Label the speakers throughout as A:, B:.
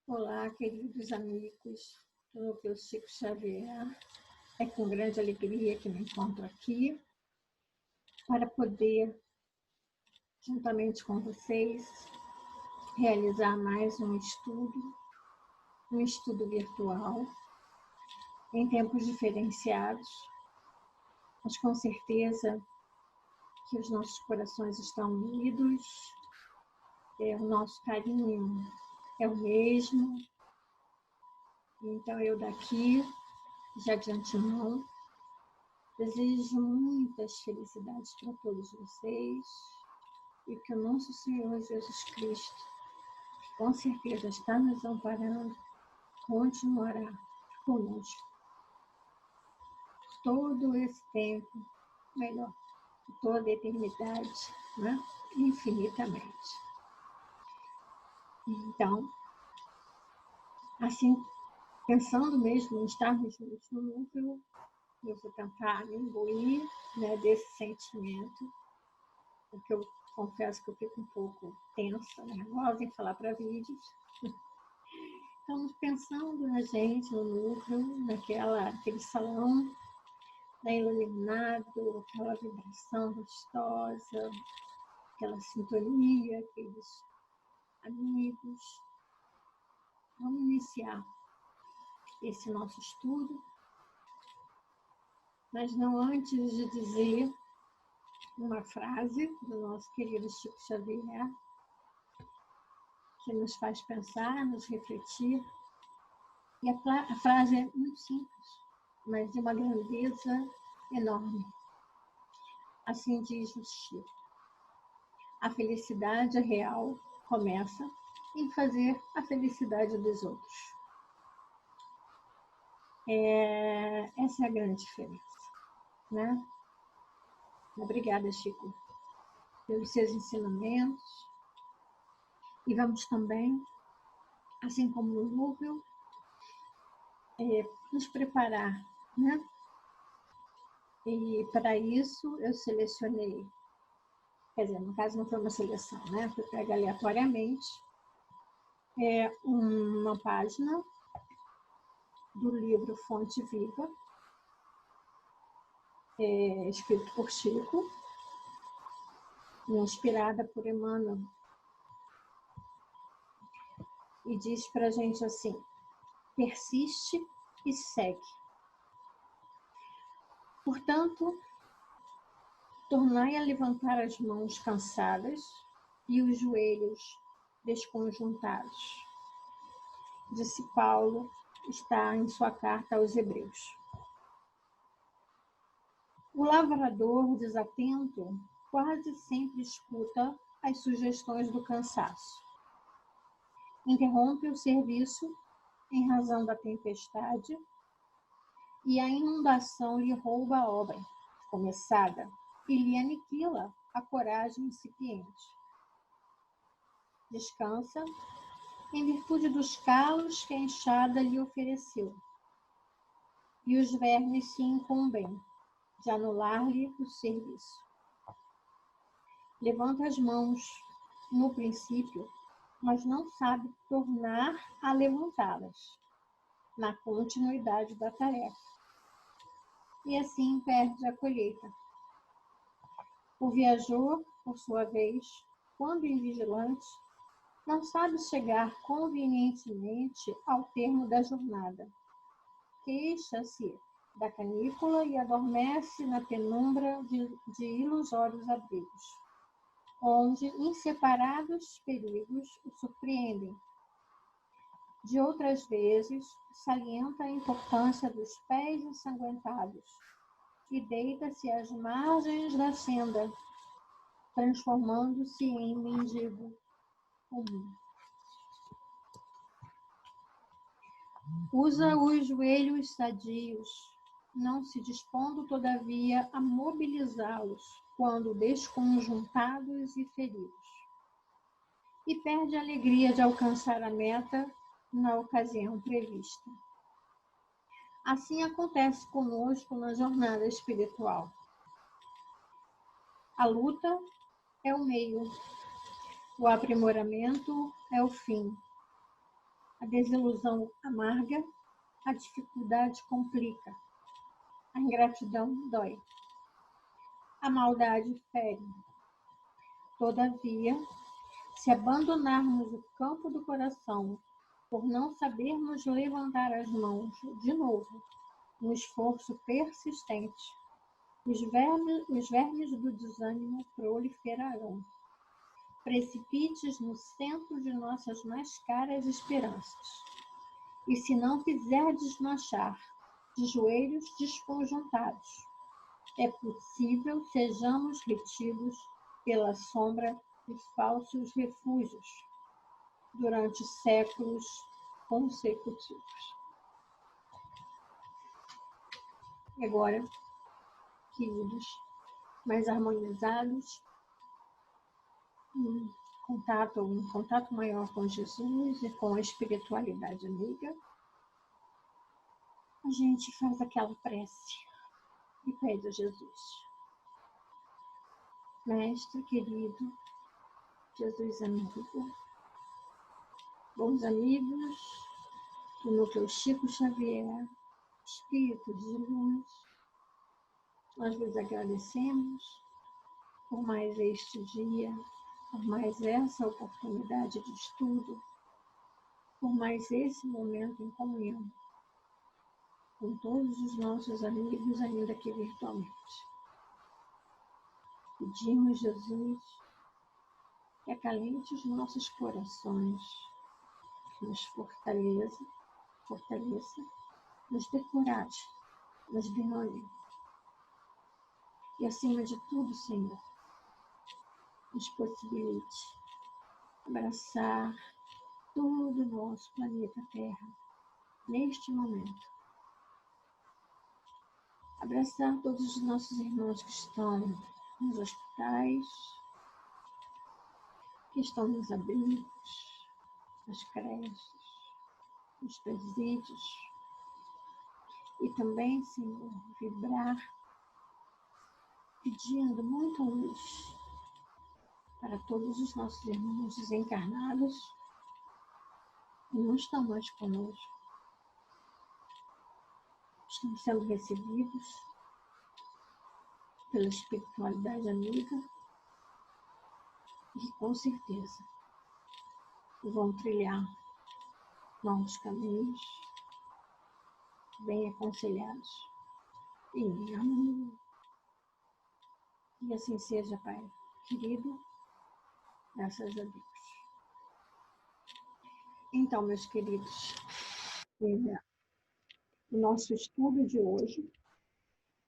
A: Olá, queridos amigos do Núcleo Chico Xavier. É com grande alegria que me encontro aqui para poder, juntamente com vocês, realizar mais um estudo virtual, em tempos diferenciados, mas com certeza que os nossos corações estão unidos, o nosso carinho é o mesmo. Então, eu daqui, já de antemão, desejo muitas felicidades para todos vocês e que o nosso Senhor Jesus Cristo, que com certeza está nos amparando, continuará conosco todo esse tempo, melhor, toda a eternidade, né? Infinitamente. Então, assim, pensando mesmo em estarmos juntos no núcleo, eu vou tentar me imbuir, né, desse sentimento, porque eu confesso que eu fico um pouco tensa, nervosa em falar para vídeos. Estamos pensando na gente, no núcleo, naquele salão, né, iluminado, aquela vibração gostosa, aquela sintonia, aqueles amigos. Vamos iniciar esse nosso estudo, mas não antes de dizer uma frase do nosso querido Chico Xavier, que nos faz pensar, nos refletir. E a frase é muito simples, mas de uma grandeza enorme. Assim diz o Chico: a felicidade real começa em fazer a felicidade dos outros. Essa é a grande diferença, né? Obrigada, Chico, pelos seus ensinamentos. E vamos também, assim como no núcleo, nos preparar, né? E para isso eu selecionei, quer dizer, no caso não foi uma seleção, né? Fui pegar aleatoriamente uma página do livro Fonte Viva, escrito por Chico, inspirada por Emmanuel, e diz para a gente assim: persiste e segue. Portanto, tornai a levantar as mãos cansadas e os joelhos desconjuntados. Disse Paulo, está em sua carta aos Hebreus. O lavrador desatento quase sempre escuta as sugestões do cansaço. Interrompe o serviço em razão da tempestade e a inundação lhe rouba a obra começada e lhe aniquila a coragem incipiente. Descansa em virtude dos calos que a enxada lhe ofereceu, e os vermes se incumbem de anular-lhe o serviço. Levanta as mãos no princípio, mas não sabe tornar a levantá-las na continuidade da tarefa, e assim perde a colheita. O viajor, por sua vez, quando invigilante, não sabe chegar convenientemente ao termo da jornada. Queixa-se da canícula e adormece na penumbra de ilusórios abrigos, onde inseparados perigos o surpreendem. De outras vezes, salienta a importância dos pés ensanguentados e deita-se às margens da senda, transformando-se em mendigo comum. Usa os joelhos sadios, não se dispondo, todavia, a mobilizá-los quando desconjuntados e feridos. E perde a alegria de alcançar a meta na ocasião prevista. Assim acontece conosco na jornada espiritual. A luta é o meio, o aprimoramento é o fim. A desilusão amarga, a dificuldade complica, a ingratidão dói, a maldade fere. Todavia, se abandonarmos o campo do coração por não sabermos levantar as mãos de novo, um esforço persistente, os vermes do desânimo proliferarão. Precipite no centro de nossas mais caras esperanças. E se não quiser desmanchar de joelhos desconjuntados, é possível sejamos retidos pela sombra de falsos refúgios durante séculos consecutivos. E agora, queridos, mais harmonizados, um contato maior com Jesus e com a espiritualidade amiga, a gente faz aquela prece e pede a Jesus: Mestre querido, Jesus amigo, bons amigos do núcleo Chico Xavier, espíritos de luz, nós vos agradecemos por mais este dia, por mais essa oportunidade de estudo, por mais esse momento em comunhão com todos os nossos amigos, ainda que virtualmente. Pedimos, Jesus, que acalente os nossos corações, que nos fortaleça, nos dê coragem, nos dê ânimo. E, acima de tudo, Senhor, nos possibilite abraçar todo o nosso planeta Terra neste momento. Abraçar todos os nossos irmãos que estão nos hospitais, que estão nos abrigos, nas creches, nos presídios. E também, Senhor, vibrar, pedindo muita luz para todos os nossos irmãos desencarnados que não estão mais conosco. Estão sendo recebidos pela espiritualidade amiga e, com certeza, vão trilhar novos caminhos, bem aconselhados e em harmonia. E assim seja, Pai querido, graças a Deus. Então, meus queridos, o nosso estudo de hoje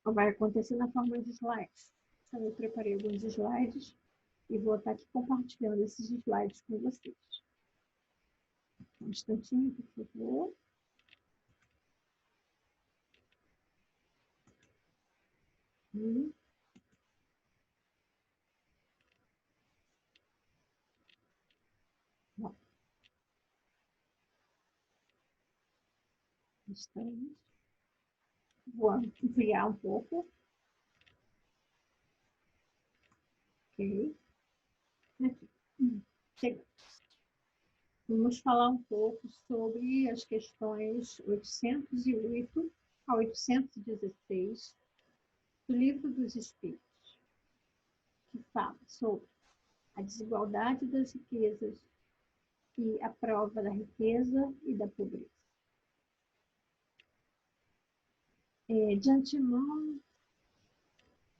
A: vai acontecer na forma de slides. Então, eu preparei alguns slides e vou estar aqui compartilhando esses slides com vocês. Um instantinho, por favor. Bom. Estamos. Vou ampliar um pouco. Ok. Aqui. Chegamos. Vamos falar um pouco sobre as questões 808 a 816 do Livro dos Espíritos, que fala sobre a desigualdade das riquezas e a prova da riqueza e da pobreza. De antemão,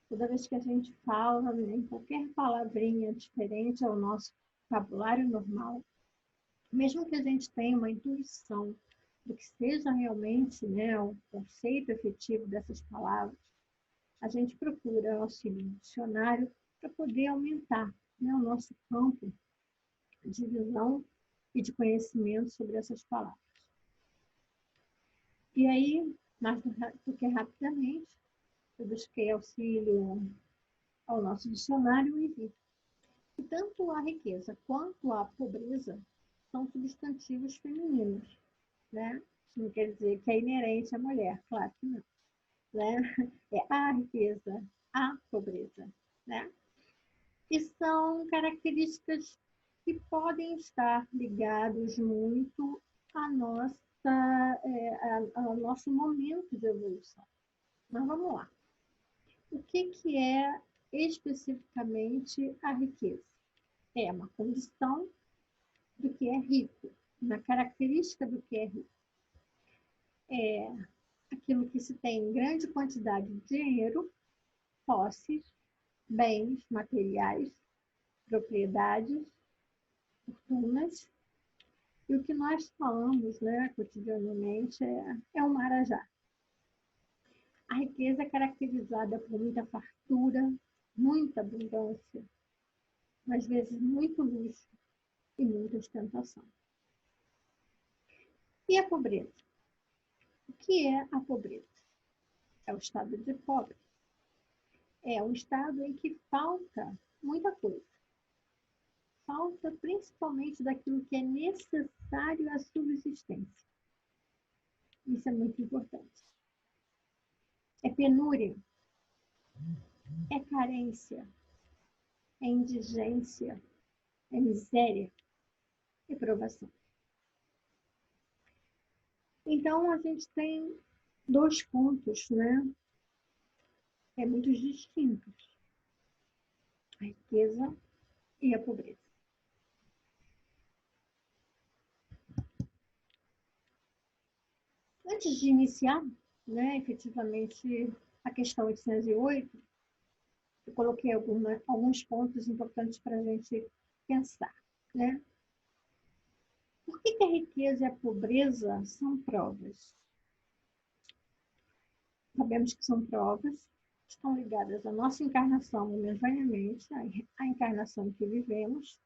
A: toda vez que a gente fala em qualquer palavrinha diferente ao nosso vocabulário normal, mesmo que a gente tenha uma intuição do que seja realmente, o conceito efetivo dessas palavras, a gente procura auxílio no dicionário para poder aumentar o nosso campo de visão e de conhecimento sobre essas palavras. E aí, mais do que rapidamente, eu busquei auxílio ao nosso dicionário e vi que tanto a riqueza quanto a pobreza são substantivos femininos, né? Isso não quer dizer que é inerente à mulher, claro que não, né? É a riqueza, a pobreza, né? E são características que podem estar ligados muito à nosso momento de evolução. Mas vamos lá. O que é especificamente a riqueza? É uma condição do que é rico, uma característica do que é rico. É aquilo que se tem em grande quantidade de dinheiro, posses, bens materiais, propriedades, fortunas. E o que nós falamos, né, cotidianamente é um marajá. A riqueza é caracterizada por muita fartura, muita abundância, às vezes muito luxo e muita ostentação. E a pobreza? O que é a pobreza? É o estado de pobre. É um estado em que falta muita coisa. Falta principalmente daquilo que é necessário à subsistência. Isso é muito importante. É penúria, é carência, é indigência, é miséria, é provação. Então, a gente tem dois pontos, né? Muito distintos. A riqueza e a pobreza. Antes de iniciar, né, efetivamente, a questão 808, eu coloquei alguns pontos importantes para a gente pensar, né? Por que a riqueza e a pobreza são provas? Sabemos que são provas, estão ligadas à nossa encarnação momentaneamente, à encarnação que vivemos,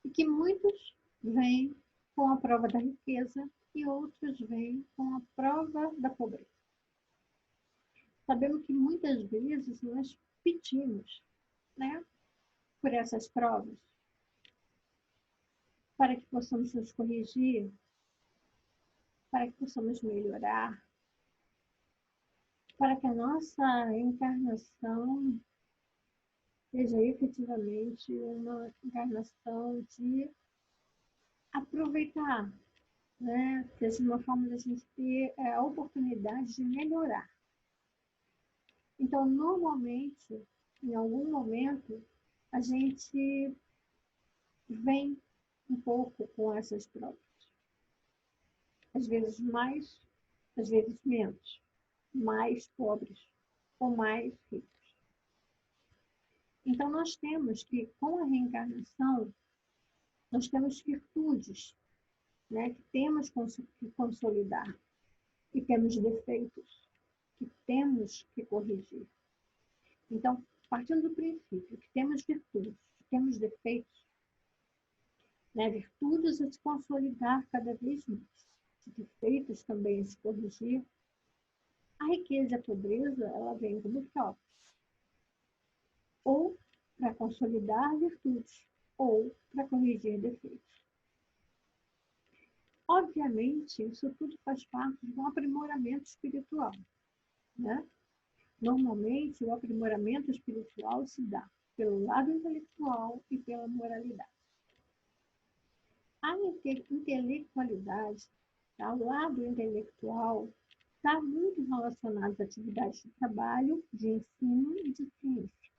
A: e que muitos vêm com a prova da riqueza e outros vêm com a prova da pobreza. Sabemos que muitas vezes nós pedimos, né, por essas provas, para que possamos nos corrigir, para que possamos melhorar, para que a nossa encarnação seja efetivamente uma encarnação de aproveitar, né? Seja uma forma de a gente ter a oportunidade de melhorar. Então, normalmente, em algum momento, a gente vem um pouco com essas provas. Às vezes mais, às vezes menos. Mais pobres ou mais ricos. Então, nós temos que, com a reencarnação, nós temos virtudes, né, que temos que consolidar, e temos defeitos que temos que corrigir. Então, partindo do princípio que temos virtudes, que temos defeitos, né, virtudes a se consolidar cada vez mais, defeitos também a se corrigir, a riqueza e a pobreza, ela vem como provas. Ou para consolidar virtudes, ou para corrigir defeitos. Obviamente, isso tudo faz parte de um aprimoramento espiritual, né? Normalmente, o aprimoramento espiritual se dá pelo lado intelectual e pela moralidade. A intelectualidade, o lado intelectual, está muito relacionado às atividades de trabalho, de ensino e de ciência.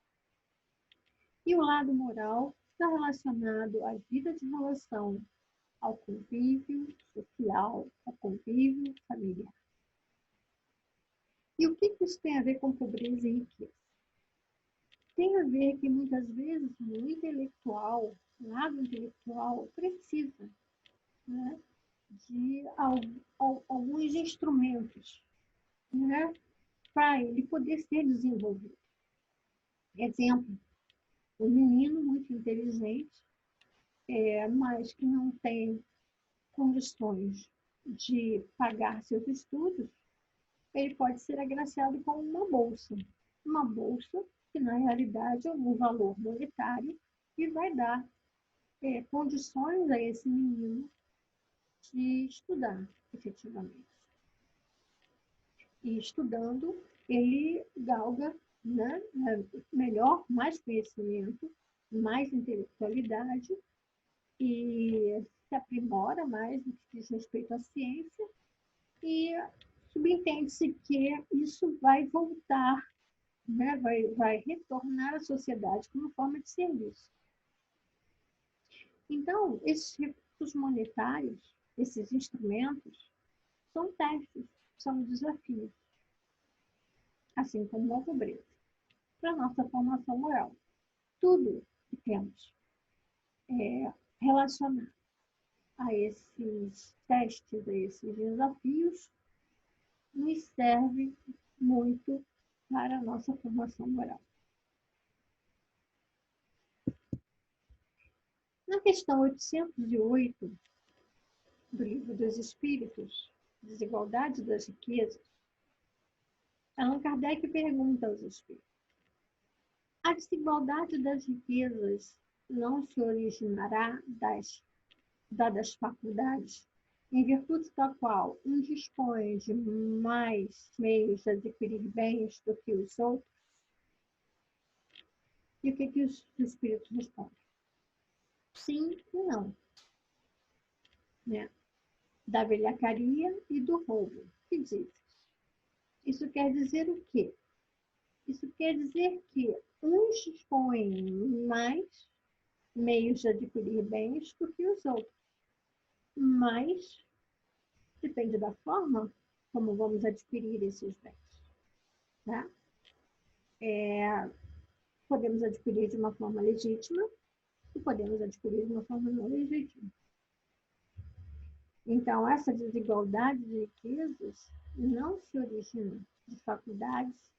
A: E o lado moral está relacionado à vida de relação, ao convívio social, ao convívio familiar. E o que isso tem a ver com pobreza e riqueza? Tem a ver que muitas vezes o intelectual, o lado intelectual, precisa, né, de alguns instrumentos, né, para ele poder ser desenvolvido. Exemplo, um menino muito inteligente, mas que não tem condições de pagar seus estudos, ele pode ser agraciado com uma bolsa. Uma bolsa que, na realidade, é um valor monetário que vai dar condições a esse menino de estudar, efetivamente. E estudando, ele galga, né, melhor, mais conhecimento, mais intelectualidade e se aprimora mais no que diz respeito à ciência e subentende-se que isso vai voltar, né? vai retornar à sociedade como forma de serviço. Então, esses recursos monetários, esses instrumentos, são testes, são desafios, assim como a pobreza, para a nossa formação moral. Tudo que temos relacionado a esses testes, a esses desafios, nos serve muito para a nossa formação moral. Na questão 808 do Livro dos Espíritos, Desigualdade das Riquezas, Allan Kardec pergunta aos espíritos: a desigualdade das riquezas não se originará dadas faculdades, em virtude da qual uns dispõem de mais meios de adquirir bens do que os outros? E o que os espíritos respondem? Sim e não. Né? Da velhacaria e do roubo. Que diz? Isso quer dizer o quê? Isso quer dizer que uns dispõem mais meios de adquirir bens do que os outros. Mas depende da forma como vamos adquirir esses bens. Tá? Podemos adquirir de uma forma legítima e podemos adquirir de uma forma não legítima. Então, essa desigualdade de riquezas não se origina de faculdades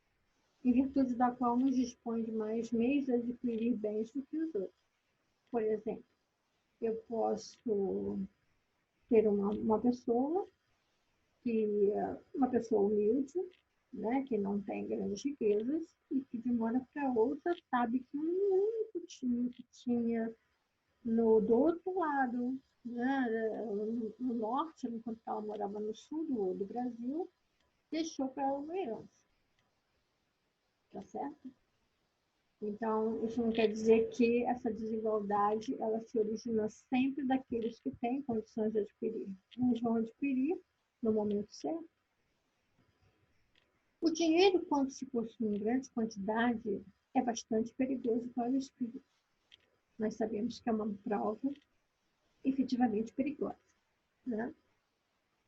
A: em virtude da qual uns dispõem de mais meios de adquirir bens do que os outros. Por exemplo, eu posso ter uma pessoa humilde, né, que não tem grandes riquezas e que de uma hora para outra sabe que um único tio que tinha do outro lado, né, no norte, enquanto ela morava no sul do Brasil, deixou para ela uma herança. Tá certo? Então, isso não quer dizer que essa desigualdade ela se origina sempre daqueles que têm condições de adquirir. Eles vão adquirir no momento certo. O dinheiro, quando se possui em grande quantidade, é bastante perigoso para o espírito. Nós sabemos que é uma prova efetivamente perigosa. Né?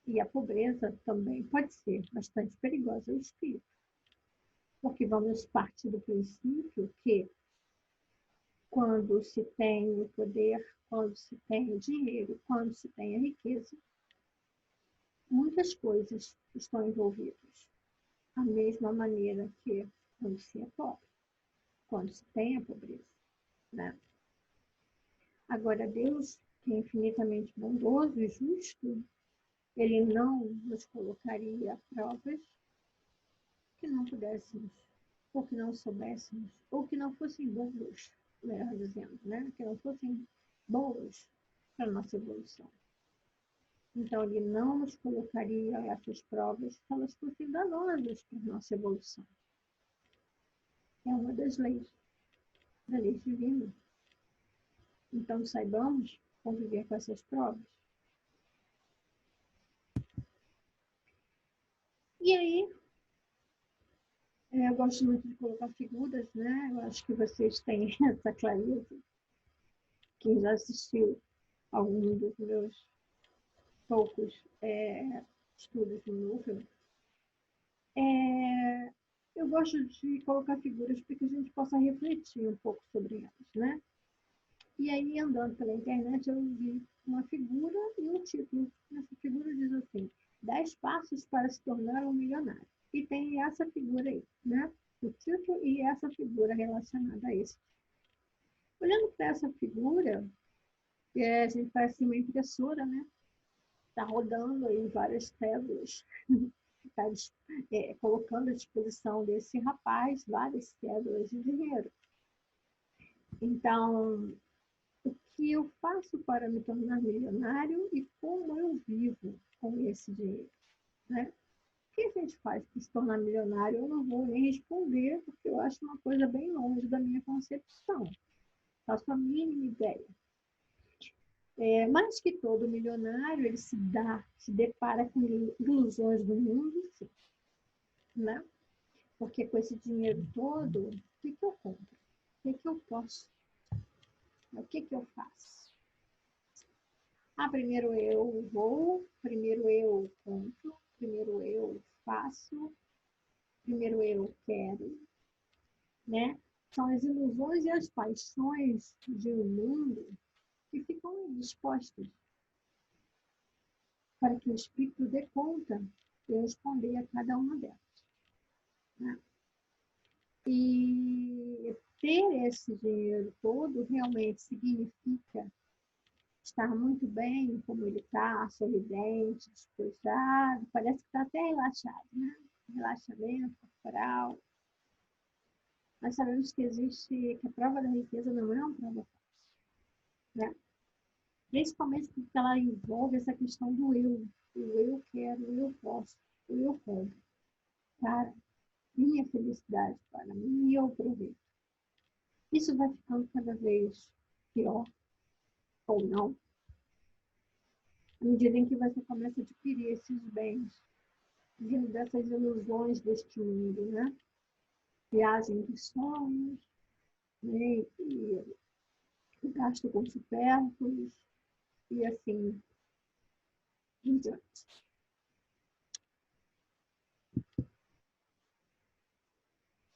A: E a pobreza também pode ser bastante perigosa ao espírito. Porque vamos partir do princípio que quando se tem o poder, quando se tem o dinheiro, quando se tem a riqueza, muitas coisas estão envolvidas. Da mesma maneira que quando se é pobre, quando se tem a pobreza. Né? Agora, Deus, que é infinitamente bondoso e justo, Ele não nos colocaria provas que não pudéssemos, ou que não soubéssemos, ou que não fossem boas, melhor dizendo, né? Que não fossem boas para a nossa evolução. Então, ele não nos colocaria essas provas se elas fossem danosas para a nossa evolução. É uma das leis divinas. Então, saibamos conviver com essas provas. E aí, eu gosto muito de colocar figuras, né? Eu acho que vocês têm essa clareza. Quem já assistiu algum dos meus poucos estudos no núcleo, eu gosto de colocar figuras para que a gente possa refletir um pouco sobre elas, né? E aí, andando pela internet, eu vi uma figura e um título. Essa figura diz assim: 10 passos para se tornar um milionário. E tem essa figura aí, né? O título e essa figura relacionada a isso. Olhando para essa figura, a gente parece uma impressora, né? Está rodando aí várias cédulas, está colocando à disposição desse rapaz várias cédulas de dinheiro. Então, o que eu faço para me tornar milionário e como eu vivo com esse dinheiro, né? O que a gente faz para se tornar milionário? Eu não vou nem responder, porque eu acho uma coisa bem longe da minha concepção. Faço a mínima ideia. Mais que todo milionário, ele se depara com ilusões do mundo, sim, né? Porque com esse dinheiro todo, o que eu compro? O que eu posso? O que eu faço? Primeiro eu vou, primeiro eu compro, primeiro eu faço, primeiro eu quero, né? São as ilusões e as paixões de um mundo que ficam dispostas para que o espírito dê conta de responder a cada uma delas, né? E ter esse dinheiro todo realmente significa estar muito bem, como ele está, sorridente, despojado, parece que está até relaxado, né? Relaxamento corporal. Nós sabemos que existe, que a prova da riqueza não é uma prova fácil, né? Principalmente porque ela envolve essa questão do eu. O eu quero, o eu posso, o eu compro. Para minha felicidade, para meu proveito. Isso vai ficando cada vez pior, ou não, à medida em que você começa a adquirir esses bens, vindo dessas ilusões deste mundo, né? Viagem dos sonhos, né? E gasto com supérfluos, e assim em diante.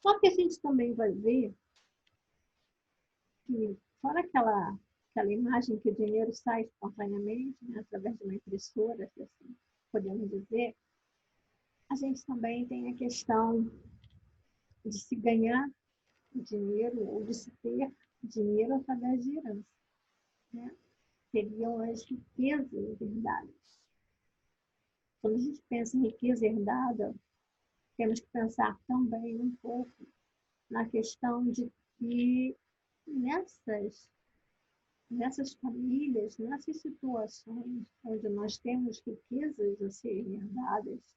A: Só que a gente também vai ver que, fora aquela imagem que o dinheiro sai espontaneamente, né, através de uma impressora, assim, podemos dizer, a gente também tem a questão de se ganhar dinheiro ou de se ter dinheiro através de herança, né? Seriam as riquezas herdadas. Quando a gente pensa em riqueza herdada, temos que pensar também um pouco na questão de que nessas famílias, nessas situações onde nós temos riquezas a serem herdadas,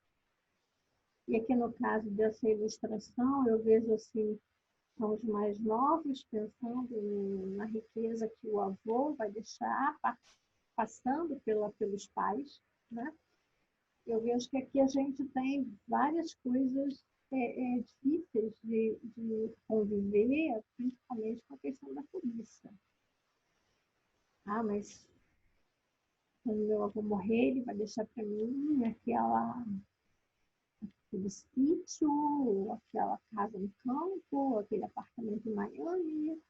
A: e aqui no caso dessa ilustração, eu vejo assim, são os mais novos pensando na riqueza que o avô vai deixar, passando pelos pais, né? Eu vejo que aqui a gente tem várias coisas difíceis de conviver, principalmente com a questão da cobiça. Mas quando meu avô morrer, ele vai deixar para mim aquele sítio, aquela casa no campo, aquele apartamento em Miami,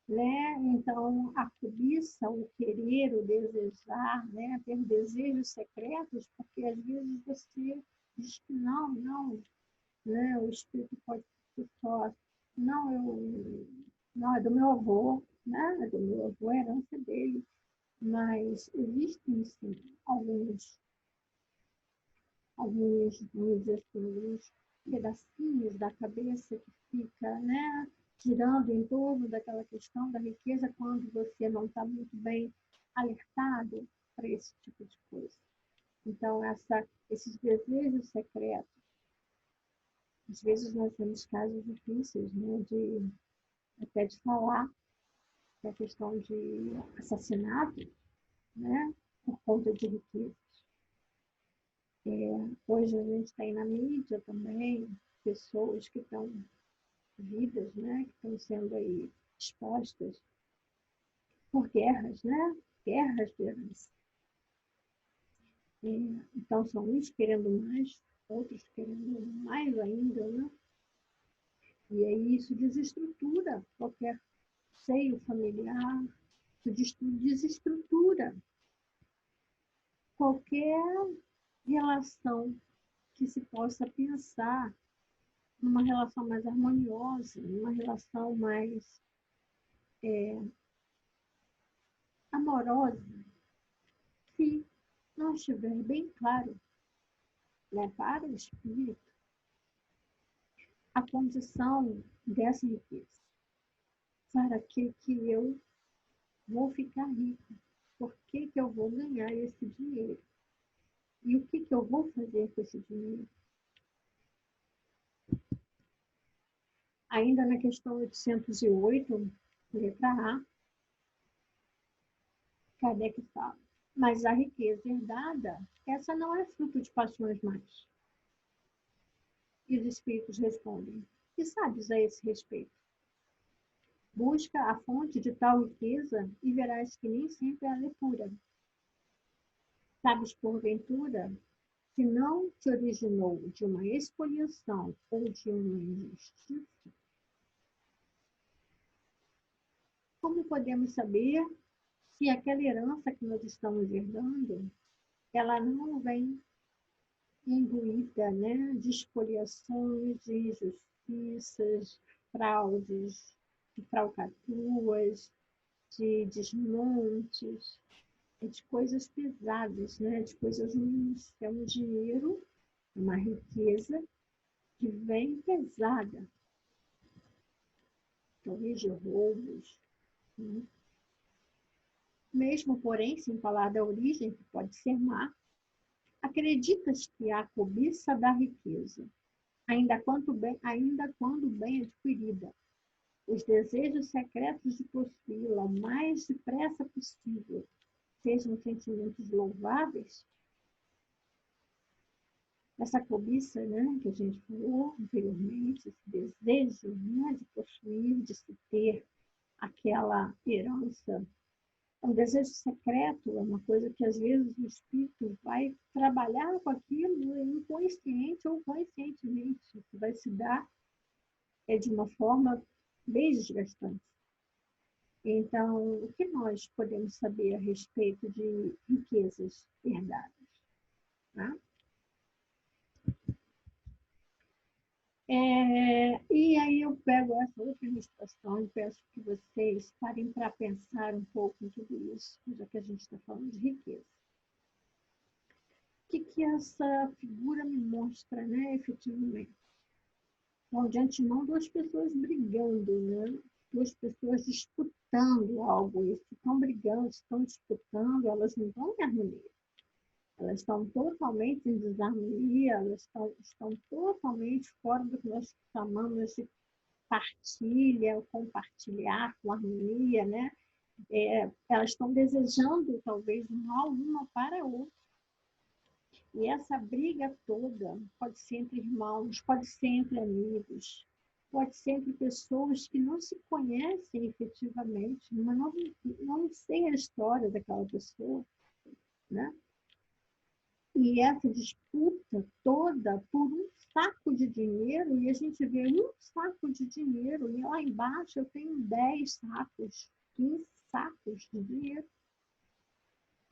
A: né? Então, a cobiça, o querer, o desejar, né? Ter desejos secretos, porque às vezes você diz que não, né? O espírito pode ser só, não, é do meu avô, né? É do meu avô, é herança dele. Mas existem, sim, vamos dizer assim, alguns pedacinhos da cabeça que fica, né, girando em torno daquela questão da riqueza quando você não está muito bem alertado para esse tipo de coisa. Então, esses desejos secretos, às vezes nós temos casos difíceis, né, até de falar da questão de assassinato, né, por conta de riqueza. Hoje a gente tem na mídia também pessoas que estão, vidas, né, que estão sendo aí expostas por guerras, né, guerras de herança. Então são uns querendo mais, outros querendo mais ainda, né? E aí isso desestrutura qualquer seio familiar, desestrutura qualquer relação que se possa pensar numa relação mais harmoniosa, numa relação mais amorosa, se não estiver bem claro, né, para o espírito a condição dessa riqueza. Para que eu vou ficar rico? Por que eu vou ganhar esse dinheiro? E o que eu vou fazer com esse dinheiro? Ainda na questão 808, letra A, Kardec fala. Mas a riqueza herdada, essa não é fruto de paixões mais. E os espíritos respondem: que sabes a esse respeito? Busca a fonte de tal riqueza e verás que nem sempre ela é pura. Sabes, porventura, se não te originou de uma expoliação ou de uma injustiça? Como podemos saber se aquela herança que nós estamos herdando, ela não vem imbuída, né, de expoliações, de injustiças, fraudes, de falcatruas, de desmontes, de coisas pesadas, né, de coisas ruins. É um dinheiro, uma riqueza que vem pesada, talvez de roubos, né? Mesmo, porém, sem falar da origem, que pode ser má, acreditas que há cobiça da riqueza, ainda quando bem adquirida, os desejos secretos de possuí-la o mais depressa possível, sejam sentimentos louváveis? Essa cobiça, né, que a gente falou anteriormente, esse desejo, né, de possuir, de se ter aquela herança, um desejo secreto, é uma coisa que às vezes o espírito vai trabalhar com aquilo inconsciente ou conscientemente, que vai se dar de uma forma bem desgastante. Então, o que nós podemos saber a respeito de riquezas herdadas? Né? E aí eu pego essa outra ilustração e peço que vocês parem para pensar um pouco em tudo isso, já que a gente está falando de riqueza. O que essa figura me mostra, né, efetivamente? Bom, de antemão, duas pessoas brigando, né? Duas pessoas disputando algo. E se estão brigando, estão disputando, elas não estão em harmonia. Elas estão totalmente em desarmonia, elas estão totalmente fora do que nós chamamos de partilha, compartilhar com harmonia, né? Elas estão desejando, talvez, um mal uma para a outra. E essa briga toda pode ser entre irmãos, pode ser entre amigos, pode ser entre pessoas que não se conhecem efetivamente, mas não sei a história daquela pessoa, né? E essa disputa toda por um saco de dinheiro, e a gente vê um saco de dinheiro, e lá embaixo eu tenho 10 sacos, 15 sacos de dinheiro.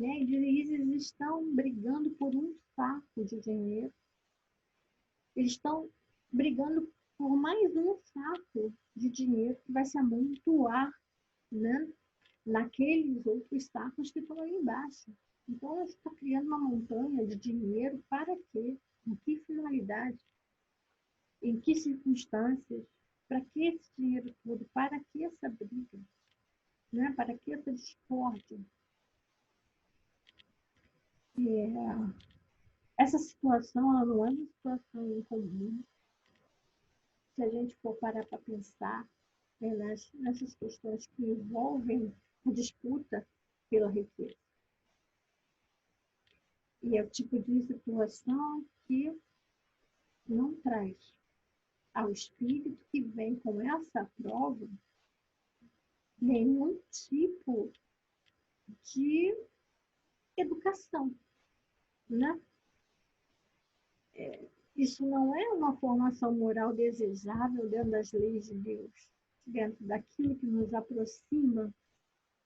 A: Né? E eles estão brigando por um saco de dinheiro. Eles estão brigando por mais um saco de dinheiro que vai se amontoar, né, naqueles outros sacos que estão ali embaixo. Então, você está criando uma montanha de dinheiro para quê? Com que finalidade? Em que circunstâncias? Para que esse dinheiro todo? Para que essa briga? Né? Para que essa discórdia? Essa situação ela não é uma situação incomum. Se a gente for parar para pensar nessas questões que envolvem a disputa pela riqueza. E é o tipo de situação que não traz ao espírito que vem com essa prova nenhum tipo de educação, né? Isso não é uma formação moral desejável dentro das leis de Deus, dentro daquilo que nos aproxima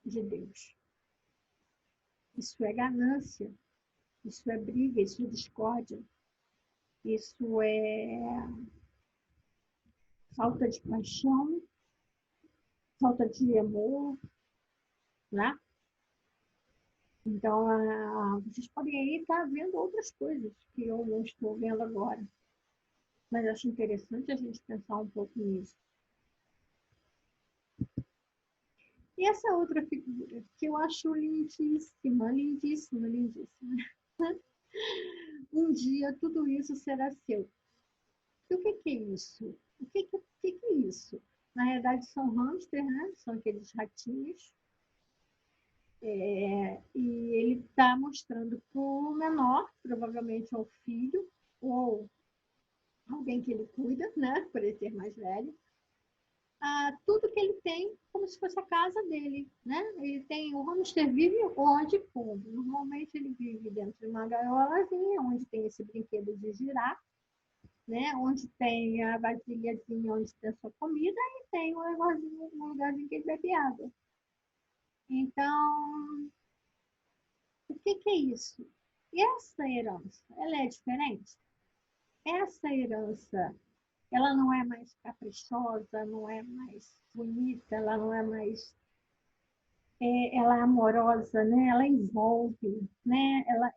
A: de Deus. Isso é ganância, isso é briga, isso é discórdia, isso é falta de paixão, falta de amor, né? Então, vocês podem aí estar vendo outras coisas que eu não estou vendo agora. Mas acho interessante a gente pensar um pouco nisso. E essa outra figura, que eu acho lindíssima, lindíssima, lindíssima. Um dia tudo isso será seu. E o que é isso? O que é isso? Na realidade, são hamsters, né? São aqueles ratinhos E ele está mostrando para o menor, provavelmente ao filho, ou alguém que ele cuida, né, por ele ser mais velho, tudo que ele tem como se fosse a casa dele, né? Ele tem, o hamster vive onde come. Normalmente ele vive dentro de uma gaiolazinha, onde tem esse brinquedo de girar, né? Onde tem a vasilhazinha onde tem a sua comida e tem um lugarzinho que ele bebe água. Então, o que é isso? E essa herança, ela é diferente? Essa herança, ela não é mais caprichosa, não é mais bonita, ela não é mais ela é amorosa, né? Ela envolve, né? Ela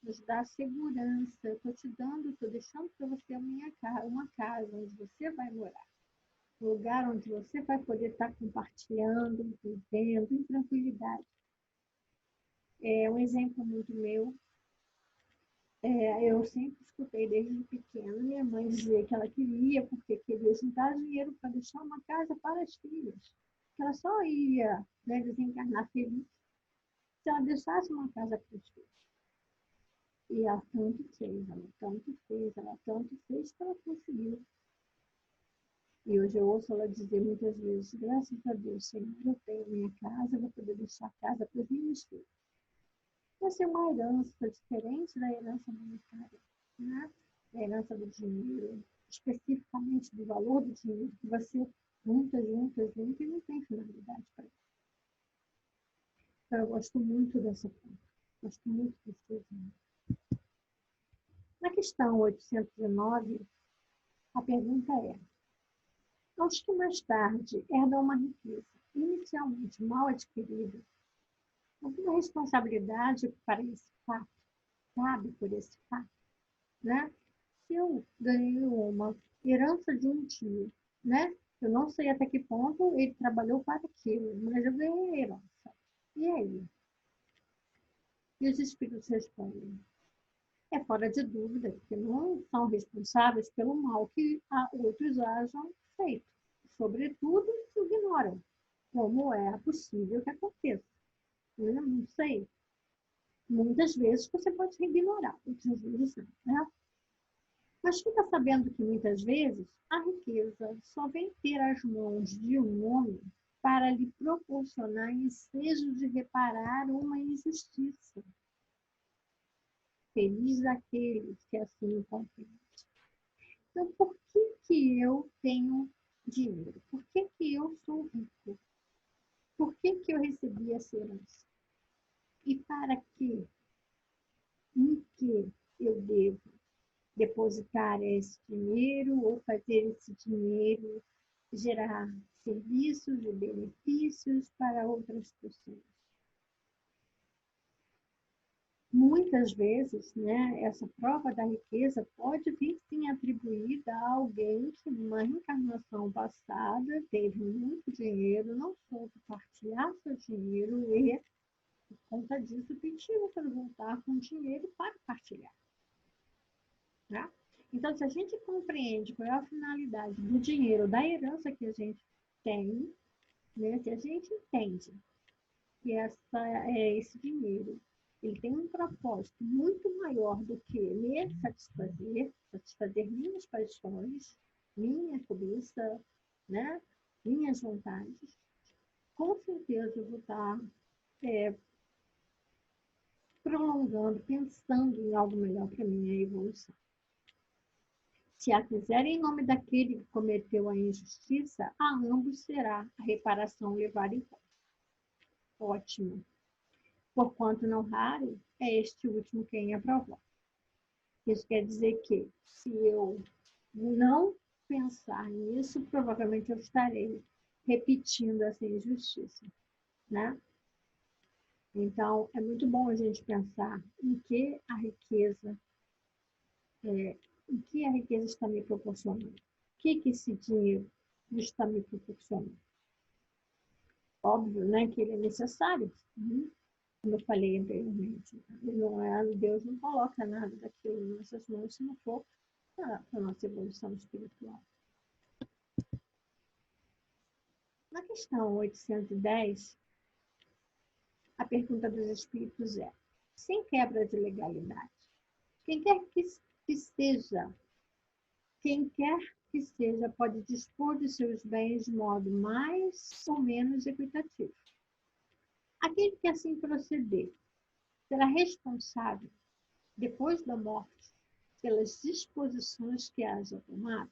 A: nos dá segurança. Eu estou te dando, estou deixando para você uma casa onde você vai morar. Um lugar onde você vai poder estar compartilhando, vivendo em tranquilidade. É um exemplo muito meu. Eu sempre escutei desde pequena minha mãe dizer que ela queria, porque queria juntar dinheiro para deixar uma casa para as filhas. Que ela só ia, né, desencarnar feliz se ela deixasse uma casa para os filhos. E ela tanto fez, ela tanto fez, ela tanto fez que ela conseguiu. E hoje eu ouço ela dizer muitas vezes, graças a Deus, Senhor, eu tenho minha casa, eu vou poder deixar a casa para os meus filhos. Vai ser uma herança diferente da herança monetária, né? A herança do dinheiro, especificamente do valor do dinheiro, que você junta e não tem finalidade para isso. Então, eu gosto muito dessa conta, gosto muito desse exemplo. Na questão 809, a pergunta é: aos que mais tarde herdam uma riqueza inicialmente mal adquirida, alguma responsabilidade para esse fato, cabe por esse fato, né? Se eu ganhei uma herança de um tio, né? Eu não sei até que ponto ele trabalhou para aquilo, mas eu ganhei a herança. E aí? E os espíritos respondem: é fora de dúvida que não são responsáveis pelo mal que outros hajam feito. Sobretudo, se ignoram como é possível que aconteça. Eu não sei. Muitas vezes você pode ignorar, outras vezes não, né? Mas fica sabendo que muitas vezes a riqueza só vem ter as mãos de um homem para lhe proporcionar ensejo de reparar uma injustiça. Feliz aqueles que assim o compreendem. Então, por que eu tenho dinheiro? Por que eu sou rico? Por que eu recebi essa herança? E para quê? Em que eu devo depositar esse dinheiro ou fazer esse dinheiro gerar serviços e benefícios para outras pessoas? Muitas vezes, né, essa prova da riqueza pode vir sim atribuída a alguém que numa reencarnação passada teve muito dinheiro, não soube partilhar seu dinheiro e, por conta disso, pediu para voltar com dinheiro para partilhar. Né? Então, se a gente compreende qual é a finalidade do dinheiro, da herança que a gente tem, né, se a gente entende que esse dinheiro ele tem um propósito muito maior do que me satisfazer minhas paixões, minha cobiça, né? Minhas vontades, com certeza eu vou estar prolongando, pensando em algo melhor para minha evolução. Se a fizer em nome daquele que cometeu a injustiça, a ambos será a reparação levar em conta. Ótimo. Porquanto não raro é este último quem aprovou. Isso quer dizer que, se eu não pensar nisso, provavelmente eu estarei repetindo essa injustiça, né? Então, é muito bom a gente pensar em que a riqueza está me proporcionando. O que esse dinheiro está me proporcionando? Óbvio, né, que ele é necessário, como eu falei anteriormente. Deus não coloca nada daquilo em nossas mãos se não for para a nossa evolução espiritual. Na questão 810, a pergunta dos espíritos é, sem quebra de legalidade, quem quer que seja, quem quer que seja pode dispor de seus bens de modo mais ou menos equitativo. Aquele que assim proceder será responsável, depois da morte, pelas disposições que haja tomado.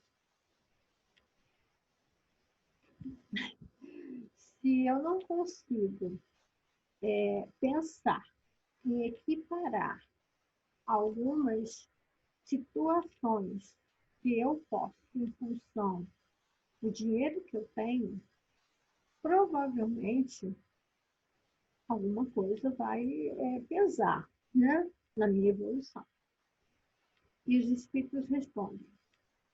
A: Se eu não consigo pensar em equiparar algumas situações que eu posso, em função do dinheiro que eu tenho, provavelmente alguma coisa vai pesar, né, na minha evolução. E os espíritos respondem: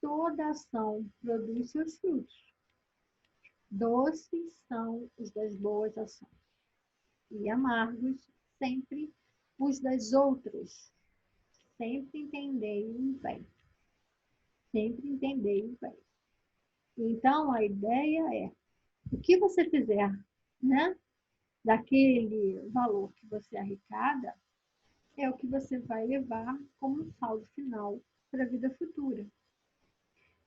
A: toda ação produz seus frutos. Doces são os das boas ações, e amargos sempre os das outras. Sempre entendei o bem. Sempre entendei o bem. Então, a ideia é, o que você fizer, né, daquele valor que você arrecada, é o que você vai levar como um saldo final para a vida futura.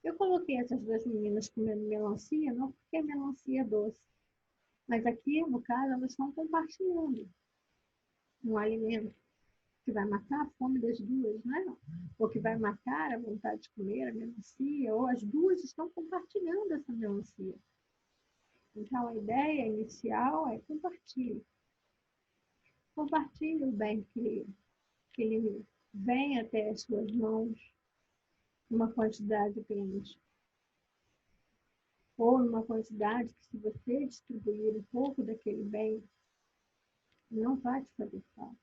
A: Eu coloquei essas duas meninas comendo melancia, não porque a melancia é doce, mas aqui, no caso, elas estão compartilhando um alimento que vai matar a fome das duas, né? Ou que vai matar a vontade de comer a melancia, ou as duas estão compartilhando essa melancia. Então, a ideia inicial é compartilhe. Compartilhe o bem que ele vem até as suas mãos, uma quantidade grande. Ou uma quantidade que, se você distribuir um pouco daquele bem, não vai te fazer falta.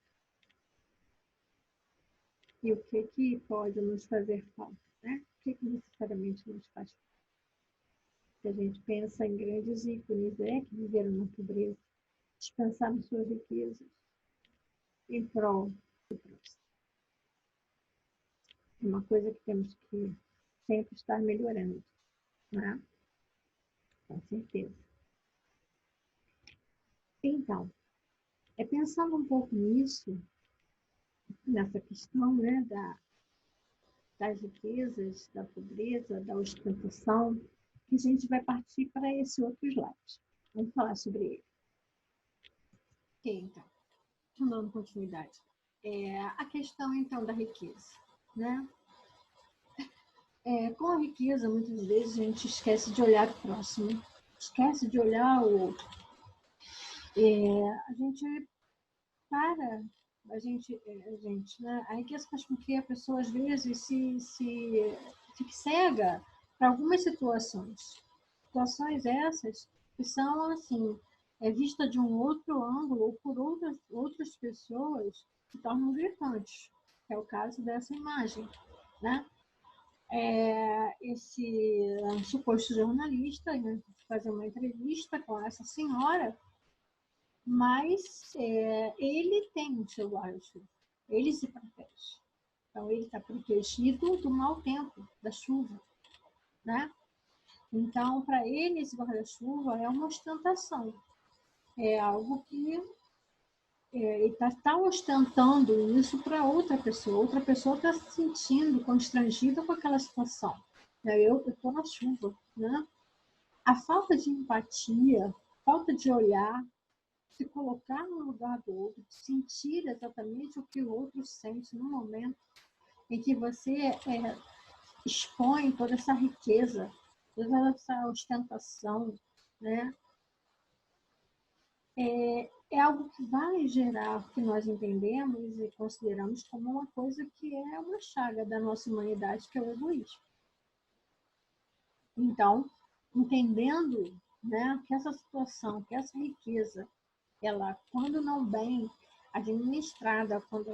A: E o que pode nos fazer falta, né? O que necessariamente nos faz falta? Se a gente pensa em grandes ícones, que viveram na pobreza, dispensaram suas riquezas em prol do próximo. É uma coisa que temos que sempre estar melhorando, né? Com certeza. Então, pensando um pouco nisso, nessa questão, né, das riquezas, da pobreza, da ostentação, que a gente vai partir para esse outro slide. Vamos falar sobre ele. Ok, então, dando continuidade. A questão, então, da riqueza, né? Com a riqueza, muitas vezes, a gente esquece de olhar o próximo, esquece de olhar o outro. A gente para, né? A riqueza faz com que a pessoa, às vezes, se fique cega para algumas situações. Situações essas que são, assim, vista de um outro ângulo ou por outras pessoas se tornam gritantes. É o caso dessa imagem, né? Esse suposto jornalista, né, fazer uma entrevista com essa senhora, mas ele tem o seu guarda-chuva, ele se protege. Então, ele está protegido do mau tempo, da chuva, né? Então, para ele, esse guarda-chuva é uma ostentação. É algo que ele está ostentando isso para outra pessoa está se sentindo constrangida com aquela situação. Eu estou na chuva, né? A falta de empatia, falta de olhar, se colocar no lugar do outro, sentir exatamente o que o outro sente no momento em que você expõe toda essa riqueza, toda essa ostentação, né? É algo que vai gerar o que nós entendemos e consideramos como uma coisa que é uma chaga da nossa humanidade, que é o egoísmo. Então, entendendo, né, que essa situação, que essa riqueza, ela, quando não bem administrada, quando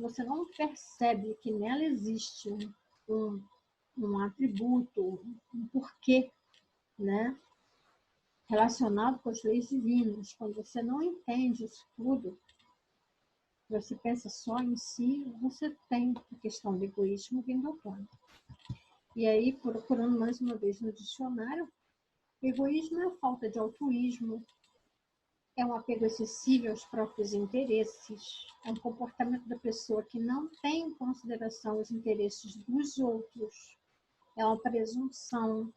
A: você não percebe que nela existe um atributo, um porquê, né, relacionado com as leis divinas, quando você não entende isso tudo, você pensa só em si, você tem a questão do egoísmo vindo à tona. E aí, procurando mais uma vez no dicionário, egoísmo é a falta de altruísmo, É um apego excessivo aos próprios interesses, é um comportamento da pessoa que não tem em consideração os interesses dos outros, é uma presunção,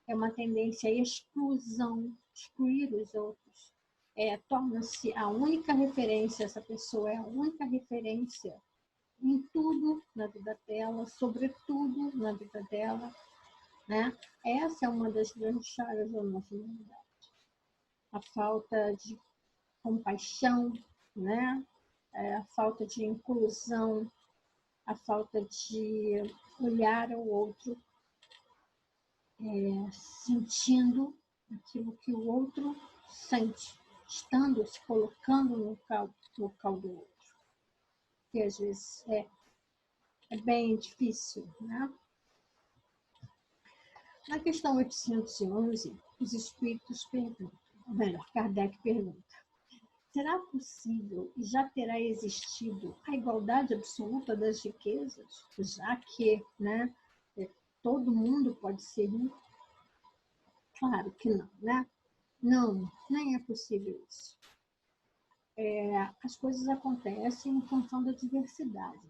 A: é uma tendência à exclusão, excluir os outros. Torna-se a única referência, essa pessoa é a única referência em tudo na vida dela, sobretudo na vida dela, né? Essa é uma das grandes chagas da nossa humanidade. A falta de compaixão, né? A falta de inclusão, a falta de olhar ao outro, sentindo aquilo que o outro sente, estando, se colocando no local do outro. Que às vezes é bem difícil, né? Na questão 811, os espíritos perguntam, ou melhor, Kardec pergunta, será possível e já terá existido a igualdade absoluta das riquezas, já que, né, todo mundo pode ser rico? Claro que não, né? Não, nem é possível isso. As coisas acontecem em função da diversidade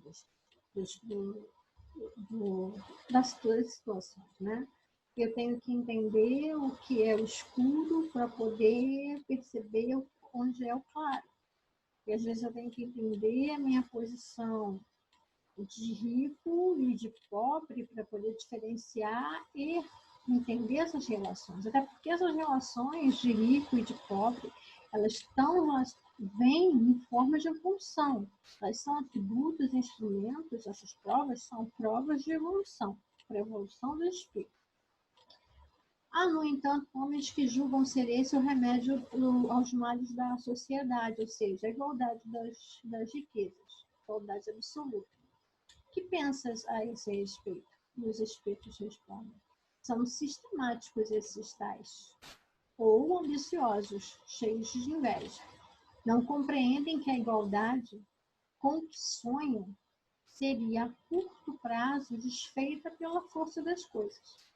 A: das situações, né? Eu tenho que entender o que é o escuro para poder perceber onde é o claro. E às vezes eu tenho que entender a minha posição de rico e de pobre para poder diferenciar e entender essas relações. Até porque essas relações de rico e de pobre, elas vêm em forma de evolução. Elas são atributos, instrumentos, essas provas são provas de evolução, para a evolução do espírito. Há, no entanto, homens que julgam ser esse o remédio aos males da sociedade, ou seja, a igualdade das riquezas, igualdade absoluta. O que pensas a esse respeito? E os espíritos respondem. São sistemáticos esses tais, ou ambiciosos, cheios de inveja. Não compreendem que a igualdade, com que sonham, seria a curto prazo desfeita pela força das coisas,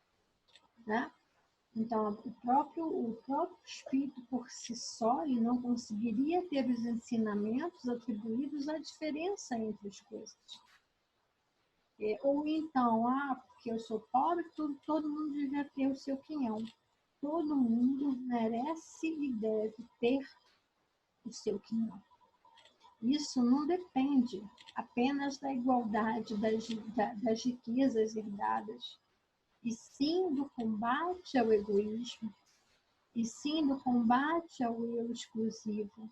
A: né? Então, o próprio espírito por si só, ele não conseguiria ter os ensinamentos atribuídos à diferença entre as coisas. Ou então, porque eu sou pobre, todo mundo devia ter o seu quinhão. Todo mundo merece e deve ter o seu quinhão. Isso não depende apenas da igualdade das riquezas herdadas, e sim do combate ao egoísmo, e sim do combate ao eu exclusivo,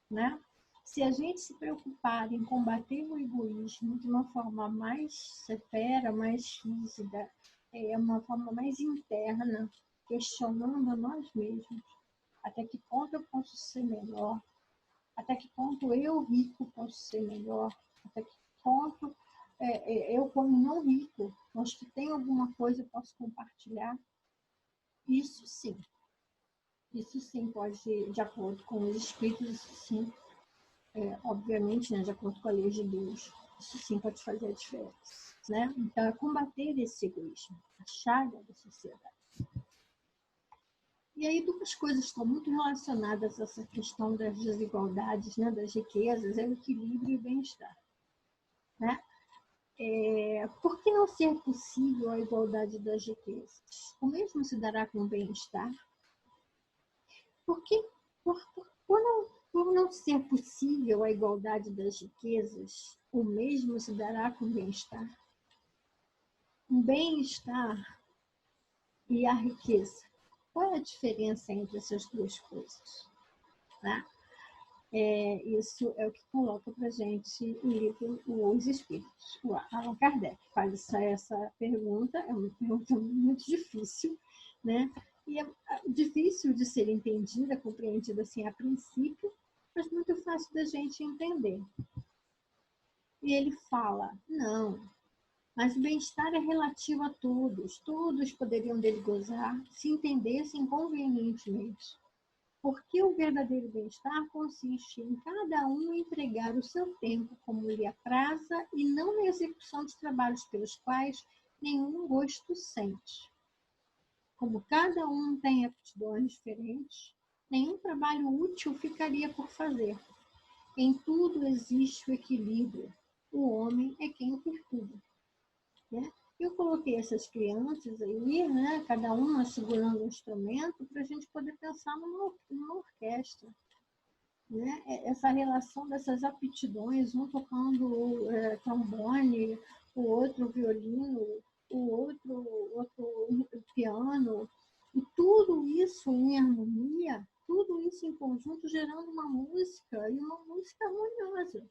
A: né? Se a gente se preocupar em combater o egoísmo de uma forma mais severa, mais rígida, uma forma mais interna, questionando a nós mesmos, até que ponto eu posso ser melhor, até que ponto eu, rico, posso ser melhor, até que ponto eu, como não rico, mas que tenho alguma coisa, eu posso compartilhar. Isso sim pode, de acordo com os espíritos, isso sim, obviamente, né, de acordo com a lei de Deus, isso sim pode fazer a diferença, né? Então, é combater esse egoísmo, a chaga da sociedade. E aí, duas coisas estão muito relacionadas a essa questão das desigualdades, né, das riquezas, é o equilíbrio e o bem-estar, né? Por que não ser possível a igualdade das riquezas? O mesmo se dará com o bem-estar? Porque, por não ser possível a igualdade das riquezas, o mesmo se dará com o bem-estar? O bem-estar e a riqueza. Qual é a diferença entre essas duas coisas? Né? Isso é o que coloca para a gente o livro Os Espíritos. O Allan Kardec faz essa pergunta, é uma pergunta muito difícil, né? E é difícil de ser entendida, compreendida assim a princípio, mas muito fácil da gente entender. E ele fala, não, mas o bem-estar é relativo a todos poderiam dele gozar se entendessem convenientemente. Porque o verdadeiro bem-estar consiste em cada um entregar o seu tempo como lhe apraza e não na execução de trabalhos pelos quais nenhum gosto sente. Como cada um tem aptidões diferentes, nenhum trabalho útil ficaria por fazer. Em tudo existe o equilíbrio. O homem é quem o perturba. Né? Eu coloquei essas crianças aí, né, cada uma segurando um instrumento, para a gente poder pensar numa orquestra. Né? Essa relação dessas aptidões, um tocando trombone, o outro violino, o outro piano, e tudo isso em harmonia, tudo isso em conjunto, gerando uma música, e uma música harmoniosa.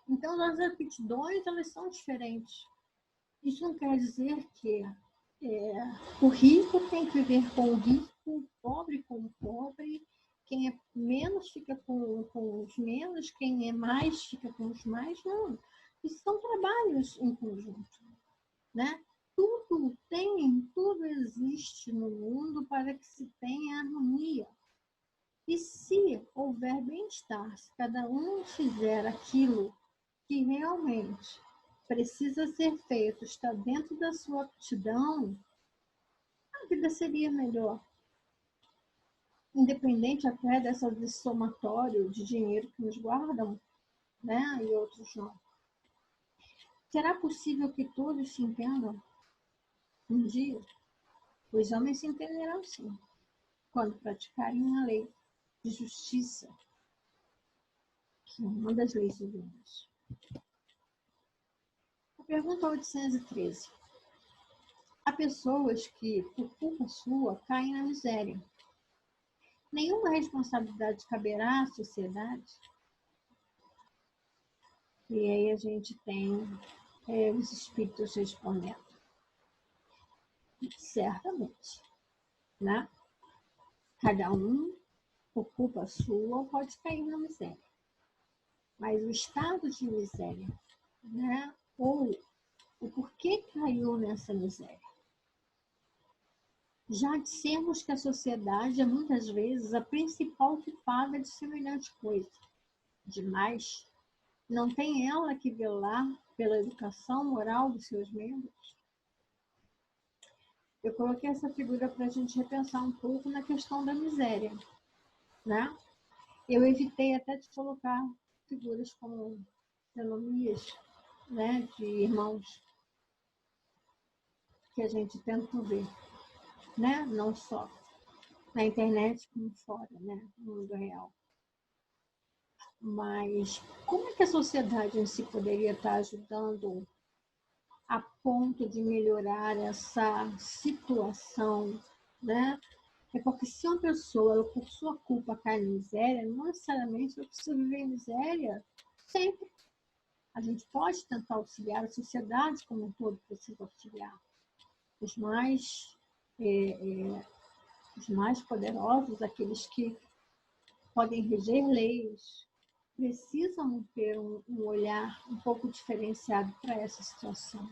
A: Então, as aptidões, elas são diferentes. Isso não quer dizer que o rico tem que viver com o rico, o pobre com o pobre, quem é menos fica com os menos, quem é mais fica com os mais. Não, isso são trabalhos em conjunto. Né? Tudo existe no mundo para que se tenha harmonia. E se houver bem-estar, se cada um fizer aquilo que realmente precisa ser feito, está dentro da sua aptidão, a vida seria melhor. Independente até desse somatório de dinheiro que nos guardam, né? E outros não. Será possível que todos se entendam um dia? Os homens se entenderão sim, quando praticarem uma lei de justiça, que é uma das leis divinas. A pergunta 813. Há pessoas que, por culpa sua, caem na miséria. Nenhuma responsabilidade caberá à sociedade? E aí a gente tem os espíritos respondendo. Certamente. Né? Cada um, por culpa sua, pode cair na miséria. Mas o estado de miséria, né? Ou o porquê caiu nessa miséria. Já dissemos que a sociedade é muitas vezes a principal culpada de semelhante coisa. Demais, não tem ela que velar pela educação moral dos seus membros? Eu coloquei essa figura para a gente repensar um pouco na questão da miséria. Né? Eu evitei até de colocar figuras como fisionomias, né, de irmãos que a gente tenta ver, né? Não só na internet como fora, né? No mundo real. Mas como é que a sociedade em si poderia estar ajudando a ponto de melhorar essa situação, né? É porque se uma pessoa, por sua culpa, cai em miséria, não necessariamente ela precisa viver em miséria sempre. A gente pode tentar auxiliar, a sociedade como um todo precisa auxiliar. Os mais poderosos, aqueles que podem reger leis, precisam ter um olhar um pouco diferenciado para essa situação.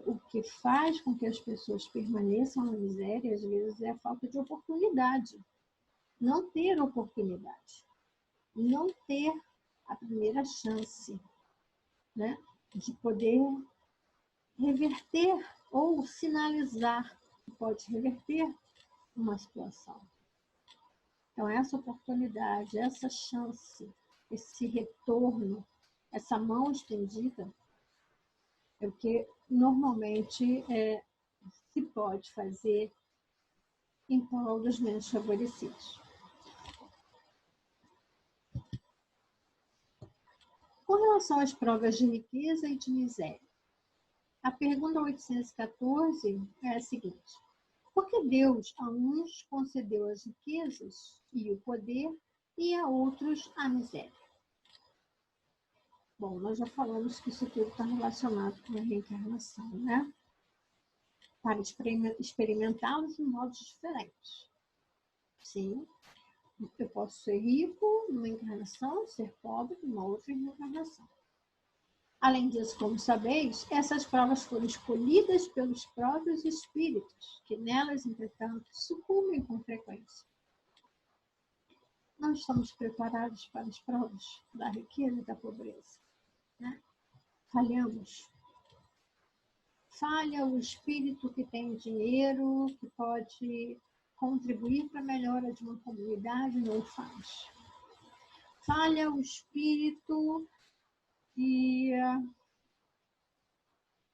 A: O que faz com que as pessoas permaneçam na miséria, às vezes, é a falta de oportunidade. Não ter oportunidade. Não ter a primeira chance, né, de poder reverter ou sinalizar que pode reverter uma situação. Então, essa oportunidade, essa chance, esse retorno, essa mão estendida, é o que normalmente se pode fazer em prol dos menos favorecidos. Com relação às provas de riqueza e de miséria, a pergunta 814 é a seguinte: por que Deus a uns concedeu as riquezas e o poder e a outros a miséria? Bom, nós já falamos que isso tudo está relacionado com a reencarnação, né? Para experimentá-los de modos diferentes. Sim, eu posso ser rico numa encarnação, ser pobre numa outra encarnação. Além disso, como sabeis, essas provas foram escolhidas pelos próprios espíritos, que nelas, entretanto, sucumbem com frequência. Não estamos preparados para as provas da riqueza e da pobreza. Né? Falhamos. Falha o espírito que tem dinheiro, que pode contribuir para a melhora de uma comunidade, não faz. Falha o espírito que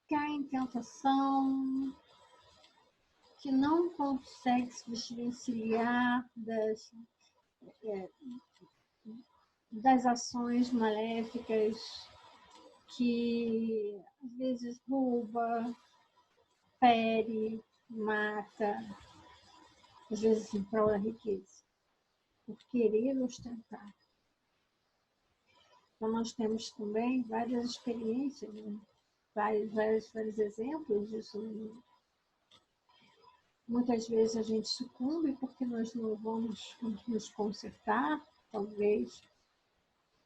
A: cai em tentação, que não consegue se desvencilhar das ações maléficas, que às vezes rouba, fere, mata, às vezes em prol da riqueza, por querer ostentar. Então, nós temos também várias experiências, né? vários exemplos disso. Muitas vezes a gente sucumbe porque nós não vamos nos consertar, talvez.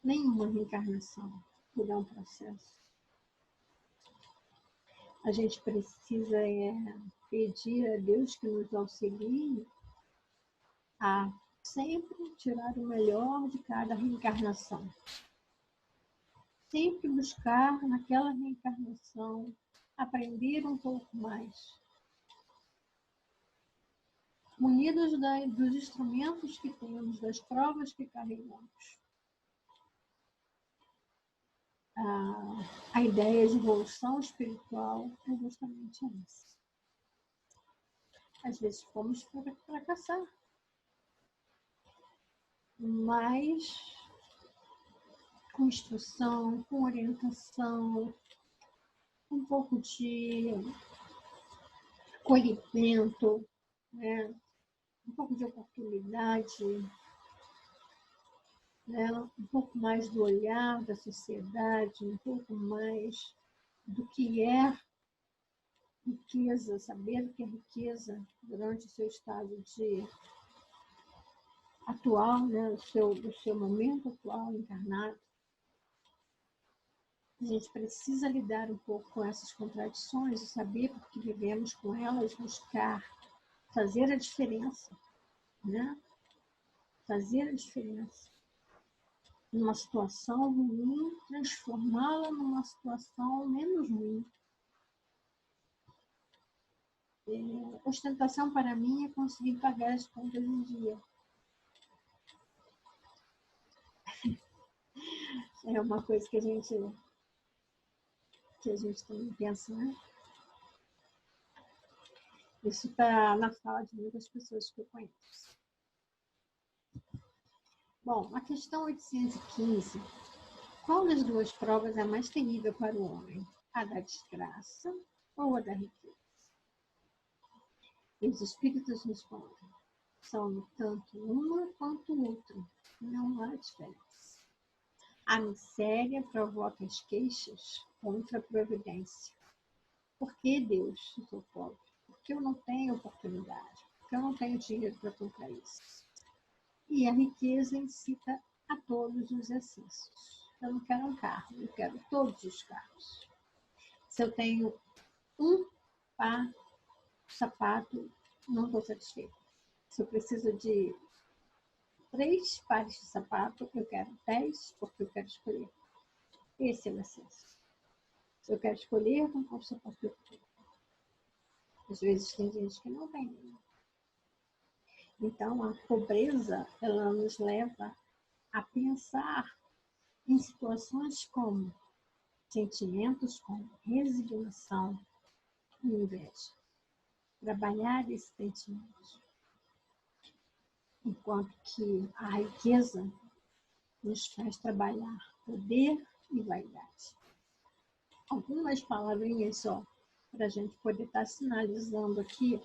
A: Nenhuma reencarnação, tudo é um processo. A gente precisa pedir a Deus que nos auxilie a sempre tirar o melhor de cada reencarnação. Sempre buscar naquela reencarnação aprender um pouco mais. Munidos dos instrumentos que temos, das provas que carregamos. A ideia de evolução espiritual é justamente essa. Às vezes fomos fracassar, mas com instrução, com orientação, um pouco de acolhimento, né? Um pouco de oportunidade, né? Um pouco mais do olhar da sociedade, um pouco mais do que é riqueza, saber o que é riqueza durante o seu estado de atual, né? do seu momento atual encarnado. A gente precisa lidar um pouco com essas contradições e saber por que vivemos com elas, buscar fazer a diferença, né? Fazer a diferença. Numa situação ruim, transformá-la numa situação menos ruim. Ostentação para mim é conseguir pagar as contas em dia. É uma coisa que a gente também pensa, né? Isso está na fala de muitas pessoas que eu conheço. Bom, a questão 815. Qual das duas provas é mais terrível para o homem? A da desgraça ou a da riqueza? E os espíritos respondem. São tanto uma quanto outra. Não há diferença. A miséria provoca as queixas contra a providência. Por que Deus, eu sou pobre? Porque eu não tenho oportunidade. Porque eu não tenho dinheiro para comprar isso. E a riqueza incita a todos os excessos. Eu não quero um carro, eu quero todos os carros. Se eu tenho um par de sapato, não estou satisfeita. Se eu preciso de 3 pares de sapato, eu quero 10, porque eu quero escolher. Esse é o excesso. Se eu quero escolher, não posso sapato que eu quero. Às vezes tem gente que não tem. Então, a pobreza, ela nos leva a pensar em situações como sentimentos como resignação e inveja. Trabalhar esses sentimentos. Enquanto que a riqueza nos faz trabalhar poder e vaidade. Algumas palavrinhas só, para a gente poder estar sinalizando aqui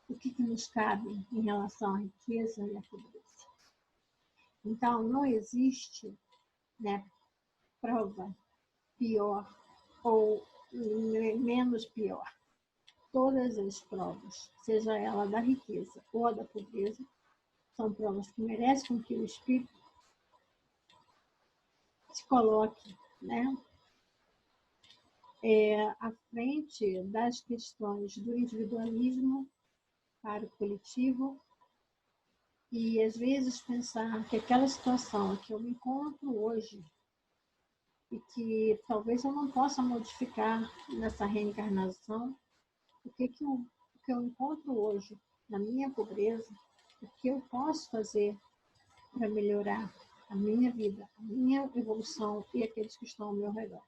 A: o que nos cabe em relação à riqueza e à pobreza. Então, não existe, né, prova pior ou menos pior. Todas as provas, seja ela da riqueza ou da pobreza, são provas que merecem com que o espírito se coloque, né, à frente das questões do individualismo para o coletivo e, às vezes, pensar que aquela situação que eu me encontro hoje e que talvez eu não possa modificar nessa reencarnação, o que eu encontro hoje na minha pobreza, o que eu posso fazer para melhorar a minha vida, a minha evolução e aqueles que estão ao meu redor.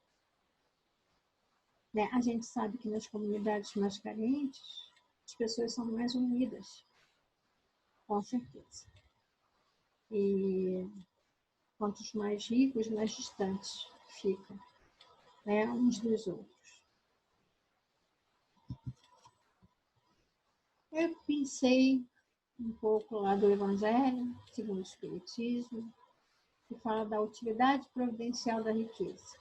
A: Né? A gente sabe que nas comunidades mais carentes, as pessoas são mais unidas, com certeza. E quantos mais ricos, mais distantes ficam, né, uns dos outros. Eu pensei um pouco lá do Evangelho, segundo o Espiritismo, que fala da utilidade providencial da riqueza.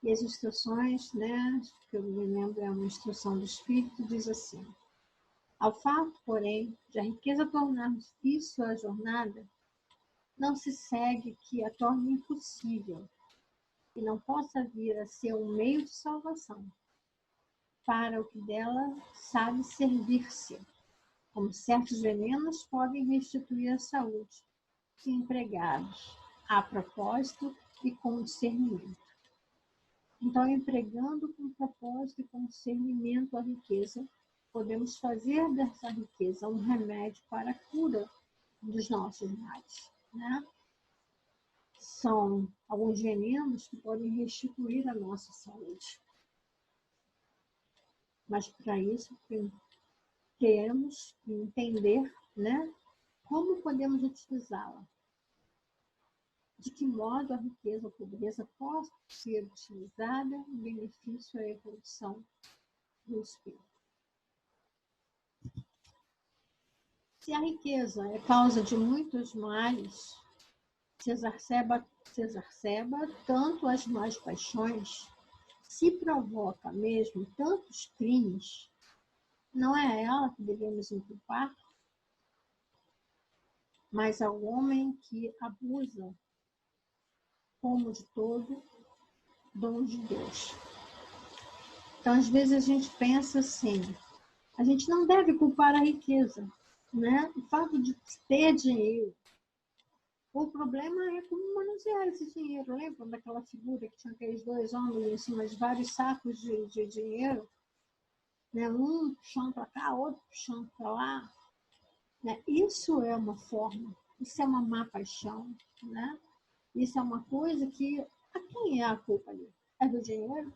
A: E as instruções, né, que eu me lembro é uma instrução do Espírito, diz assim: ao fato, porém, de a riqueza tornar difícil a jornada, não se segue que a torne impossível e não possa vir a ser um meio de salvação para o que dela sabe servir-se, como certos venenos podem restituir a saúde, se empregados a propósito e com discernimento. Então, empregando com propósito e com discernimento a riqueza, podemos fazer dessa riqueza um remédio para a cura dos nossos males, né? São alguns venenos que podem restituir a nossa saúde. Mas para isso temos que entender, né, como podemos utilizá-la. De que modo a riqueza ou pobreza pode ser utilizada em benefício à evolução do espírito. Se a riqueza é causa de muitos males, se exacerba tanto as más paixões, se provoca mesmo tantos crimes, não é ela que devemos inculpar, mas ao homem que abusa como de todo dom de Deus. Então, às vezes a gente pensa assim, a gente não deve culpar a riqueza, né? O fato de ter dinheiro. O problema é como manusear esse dinheiro. Lembra daquela figura que tinha aqueles dois homens em cima de vários sacos de dinheiro? Né? Um puxando para cá, outro puxando para lá. Né? Isso é uma forma, isso é uma má paixão. Né? Isso é uma coisa que... A quem é a culpa ali? É do dinheiro?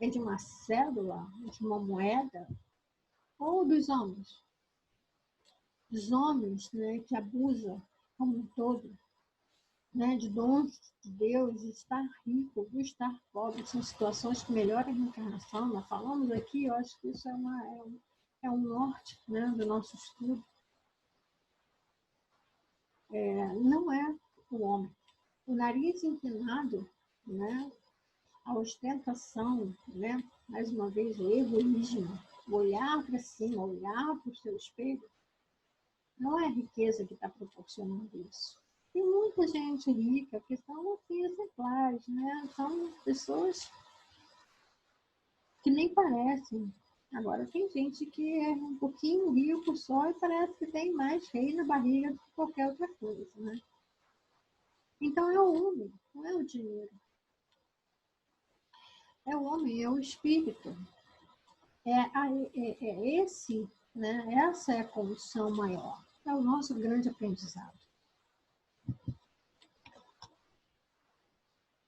A: É de uma cédula? De uma moeda? Ou dos homens? Dos homens, né, que abusam como um todo, né, de dons de Deus, de estar rico, de estar pobre, são situações que melhoram a reencarnação. Nós falamos aqui, eu acho que isso é um norte, né, do nosso estudo. Não é o homem. O nariz inclinado, né, a ostentação, né, mais uma vez o egoísmo, olhar para cima, olhar para o seu espelho, não é a riqueza que está proporcionando isso. Tem muita gente rica que são assim, exemplares, né? São pessoas que nem parecem. Agora, tem gente que é um pouquinho rico só e parece que tem mais rei na barriga do que qualquer outra coisa, né? Então, é o homem, não é o dinheiro. É o homem, é o espírito. Esse, né? Essa é a condição maior. É o nosso grande aprendizado.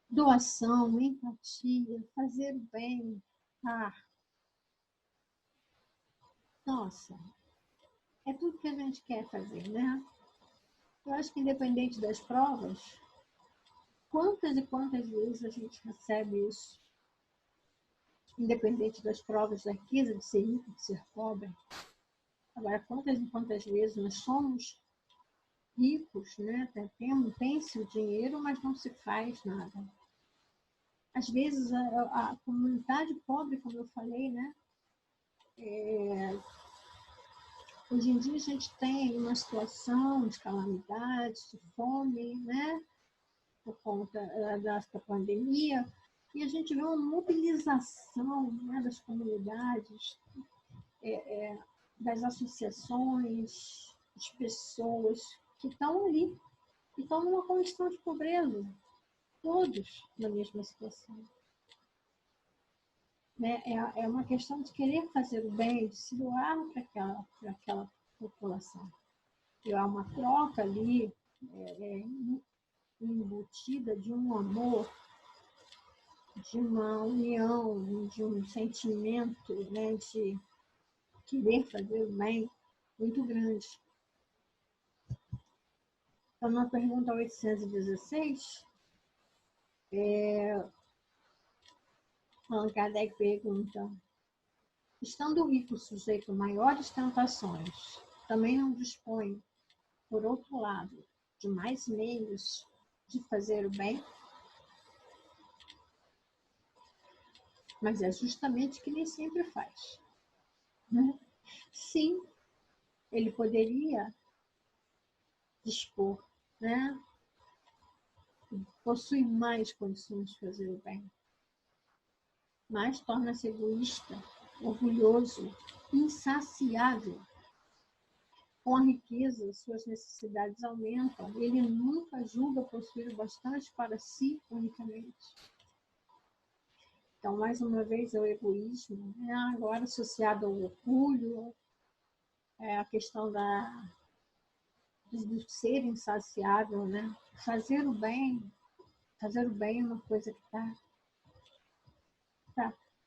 A: Doação, empatia, fazer o bem, nossa, é tudo que a gente quer fazer, né? Eu acho que independente das provas, quantas e quantas vezes a gente recebe isso? Independente das provas da riqueza, de ser rico, de ser pobre. Agora, quantas e quantas vezes nós somos ricos, né? Tem-se o dinheiro, mas não se faz nada. Às vezes, a comunidade pobre, como eu falei, né? Hoje em dia a gente tem uma situação de calamidade, de fome, né? Por conta da pandemia, e a gente vê uma mobilização, né, das comunidades, das associações, das pessoas que estão ali, que estão numa condição de pobreza, todos na mesma situação. né? É uma questão de querer fazer o bem, de se doar para aquela população. E há uma troca ali embutida de um amor, de uma união, de um sentimento, né, de querer fazer o bem muito grande. Então, na pergunta 816, Allan Kardec pergunta: estando o rico sujeito a maiores tentações, também não dispõe, por outro lado, de mais meios de fazer o bem? Mas é justamente que nem sempre faz, né? Sim, ele poderia dispor, né? Possui mais condições de fazer o bem, mas torna-se egoísta, orgulhoso, insaciável. Com a riqueza, suas necessidades aumentam. Ele nunca julga possuir o bastante para si unicamente. Então, mais uma vez, é o egoísmo, né? Agora associado ao orgulho, a questão do ser insaciável, né? Fazer o bem é uma coisa que está.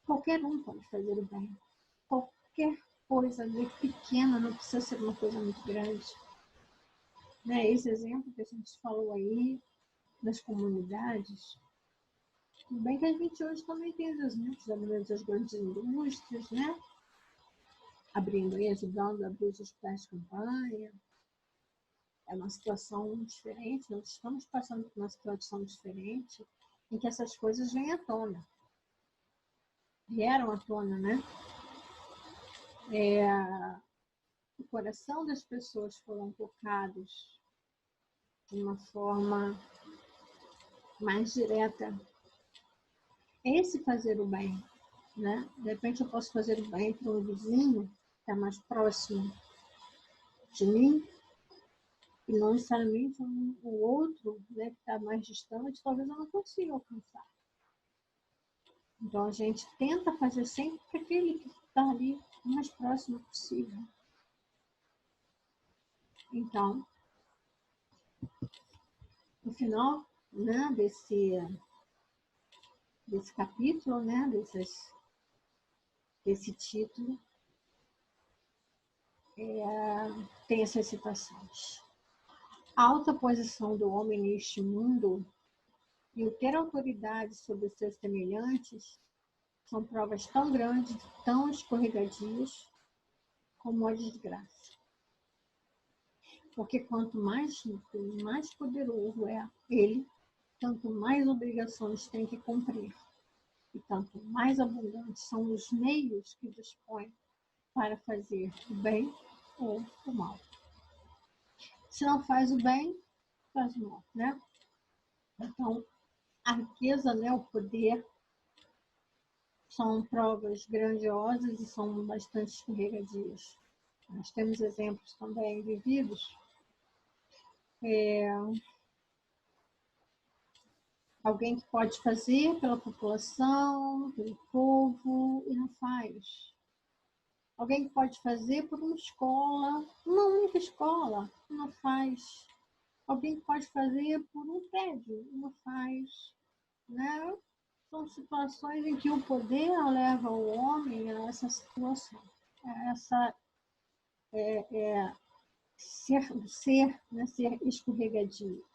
A: Qualquer um pode fazer o bem. Qualquer coisa pequena, não precisa ser uma coisa muito grande. Né? Esse exemplo que a gente falou aí, das comunidades, tudo bem que a gente hoje também tem os exemplos das grandes indústrias, né? Abrindo e ajudando a abrir os hospitais de campanha. É uma situação diferente, nós estamos passando por uma situação diferente em que essas coisas vêm à tona. Vieram à tona, né? O coração das pessoas foram tocados de uma forma mais direta. Esse fazer o bem, né? De repente eu posso fazer o bem para um vizinho que está mais próximo de mim, e não necessariamente o outro, né, que está mais distante, talvez eu não consiga alcançar. Então a gente tenta fazer sempre para aquele que está ali o mais próximo possível. Então, no final, né, desse capítulo, né, desse título, tem essas citações. A alta posição do homem neste mundo e o ter autoridade sobre os seus semelhantes são provas tão grandes, tão escorregadias, como a desgraça. Porque quanto mais rico e mais poderoso é ele, tanto mais obrigações tem que cumprir. E tanto mais abundantes são os meios que dispõe para fazer o bem ou o mal. Se não faz o bem, faz o mal, né? Então, a riqueza, né, o poder, são provas grandiosas e são bastante escorregadias. Nós temos exemplos também vividos. Alguém que pode fazer pela população, pelo povo, e não faz. Alguém que pode fazer por uma única escola, e não faz. Alguém que pode fazer por um prédio, e não faz. Né? São situações em que o poder leva o homem a essa situação, a essa ser escorregadio.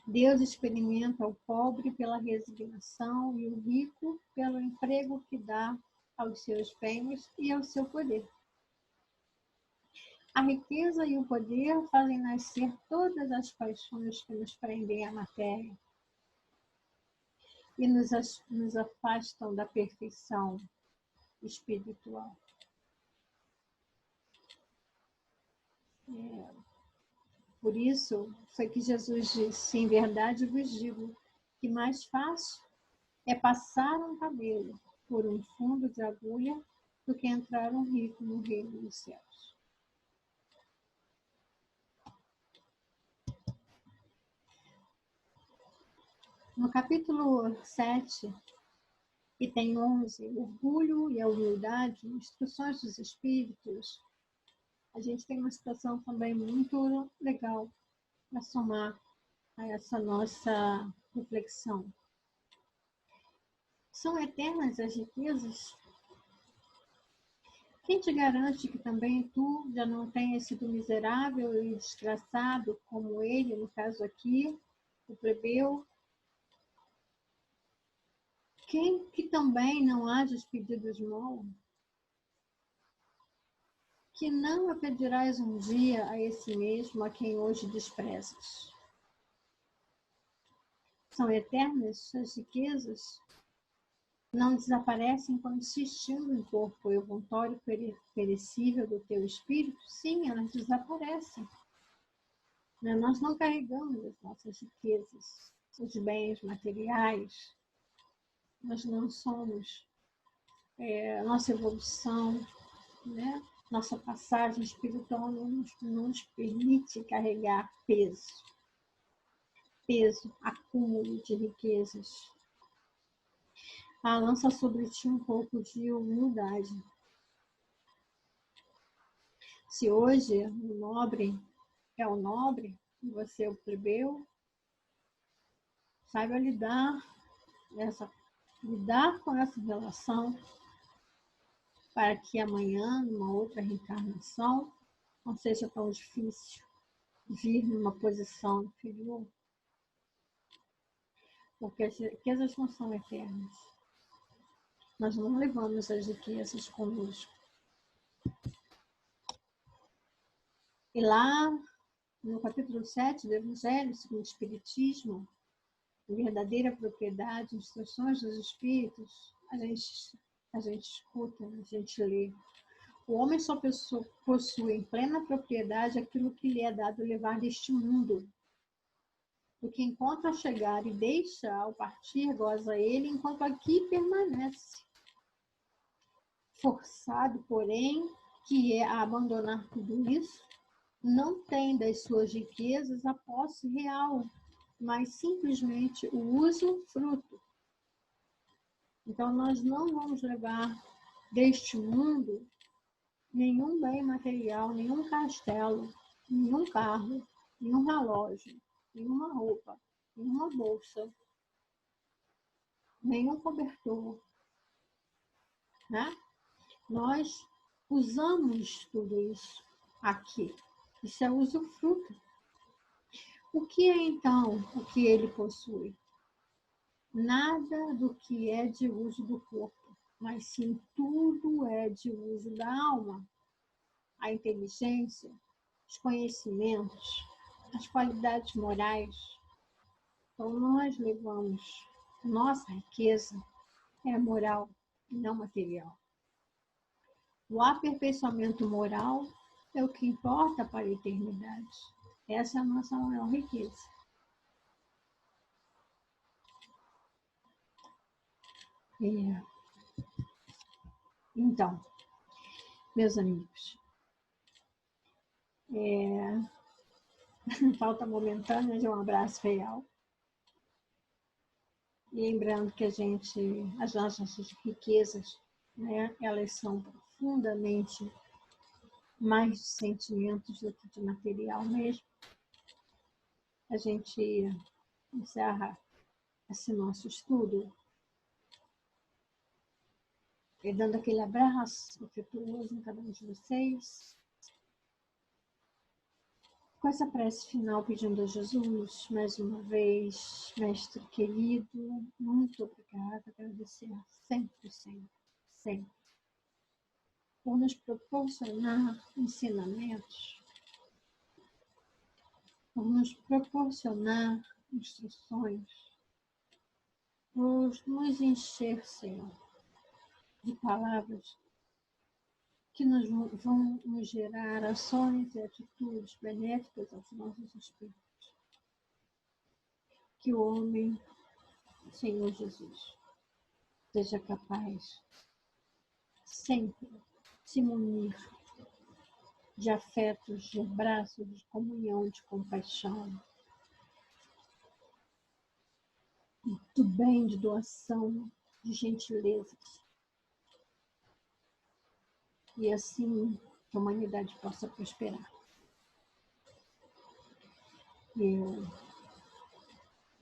A: Deus experimenta o pobre pela resignação e o rico pelo emprego que dá aos seus bens e ao seu poder. A riqueza e o poder fazem nascer todas as paixões que nos prendem à matéria e nos afastam da perfeição espiritual. Por isso foi que Jesus disse: em verdade vos digo que mais fácil é passar um cabelo por um fundo de agulha do que entrar um rico no reino dos céus. No capítulo 7, Item 11, orgulho e a humildade, instruções dos espíritos. A gente tem uma situação também muito legal para somar a essa nossa reflexão. São eternas as riquezas? Quem te garante que também tu já não tenhas sido miserável e desgraçado como ele, no caso aqui, o plebeu? Quem que também não hajas pedido esmola? Que não a pedirás um dia a esse mesmo a quem hoje desprezas? São eternas as riquezas? Não desaparecem quando se extingue o corpo evoltório perecível do teu espírito? Sim, elas desaparecem. Nós não carregamos as nossas riquezas, os bens materiais. Nós não somos a nossa evolução, né? Nossa passagem espiritual não nos permite carregar peso, acúmulo de riquezas. Lança sobre ti um pouco de humildade. Se hoje o nobre é o nobre e você é o plebeu, saiba lidar com essa relação para que amanhã, numa outra reencarnação, não seja tão difícil vir numa posição inferior. Porque as riquezas não são eternas. Nós não levamos as riquezas conosco. E lá, no capítulo 7 do Evangelho segundo o Espiritismo, verdadeira propriedade, instruções dos Espíritos, a gente escuta, a gente lê. O homem só possui em plena propriedade aquilo que lhe é dado levar deste mundo. O que encontra ao chegar e deixa ao partir, goza ele, enquanto aqui permanece. Forçado, porém, que é a abandonar tudo isso, não tem das suas riquezas a posse real, mas simplesmente o uso fruto. Então, nós não vamos levar deste mundo nenhum bem material, nenhum castelo, nenhum carro, nenhum relógio, nenhuma roupa, nenhuma bolsa, nenhum cobertor, né? Nós usamos tudo isso aqui. Isso é usufruto. O que é então o que ele possui? Nada do que é de uso do corpo, mas sim tudo é de uso da alma. A inteligência, os conhecimentos, as qualidades morais. Então nós levamos, nossa riqueza é moral e não material. O aperfeiçoamento moral é o que importa para a eternidade. Essa é a nossa maior riqueza. Então, meus amigos, falta momentânea de um abraço real. E lembrando que as nossas riquezas, né, elas são profundamente mais de sentimentos do que de material mesmo. A gente encerra esse nosso estudo e dando aquele abraço afetuoso em cada um de vocês. Com essa prece final, pedindo a Jesus, mais uma vez, Mestre querido, muito obrigada, agradecer sempre, sempre, sempre, por nos proporcionar ensinamentos, por nos proporcionar instruções, por nos encher, Senhor, de palavras que vão nos gerar ações e atitudes benéficas aos nossos espíritos. Que o homem, Senhor Jesus, seja capaz sempre se munir de afetos, de abraços, de comunhão, de compaixão, do bem, de doação, de gentilezas. E assim que a humanidade possa prosperar. Eu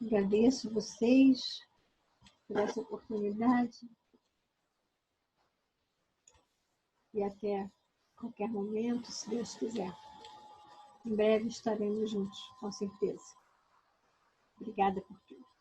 A: agradeço vocês por essa oportunidade e até qualquer momento, se Deus quiser. Em breve estaremos juntos, com certeza. Obrigada por tudo.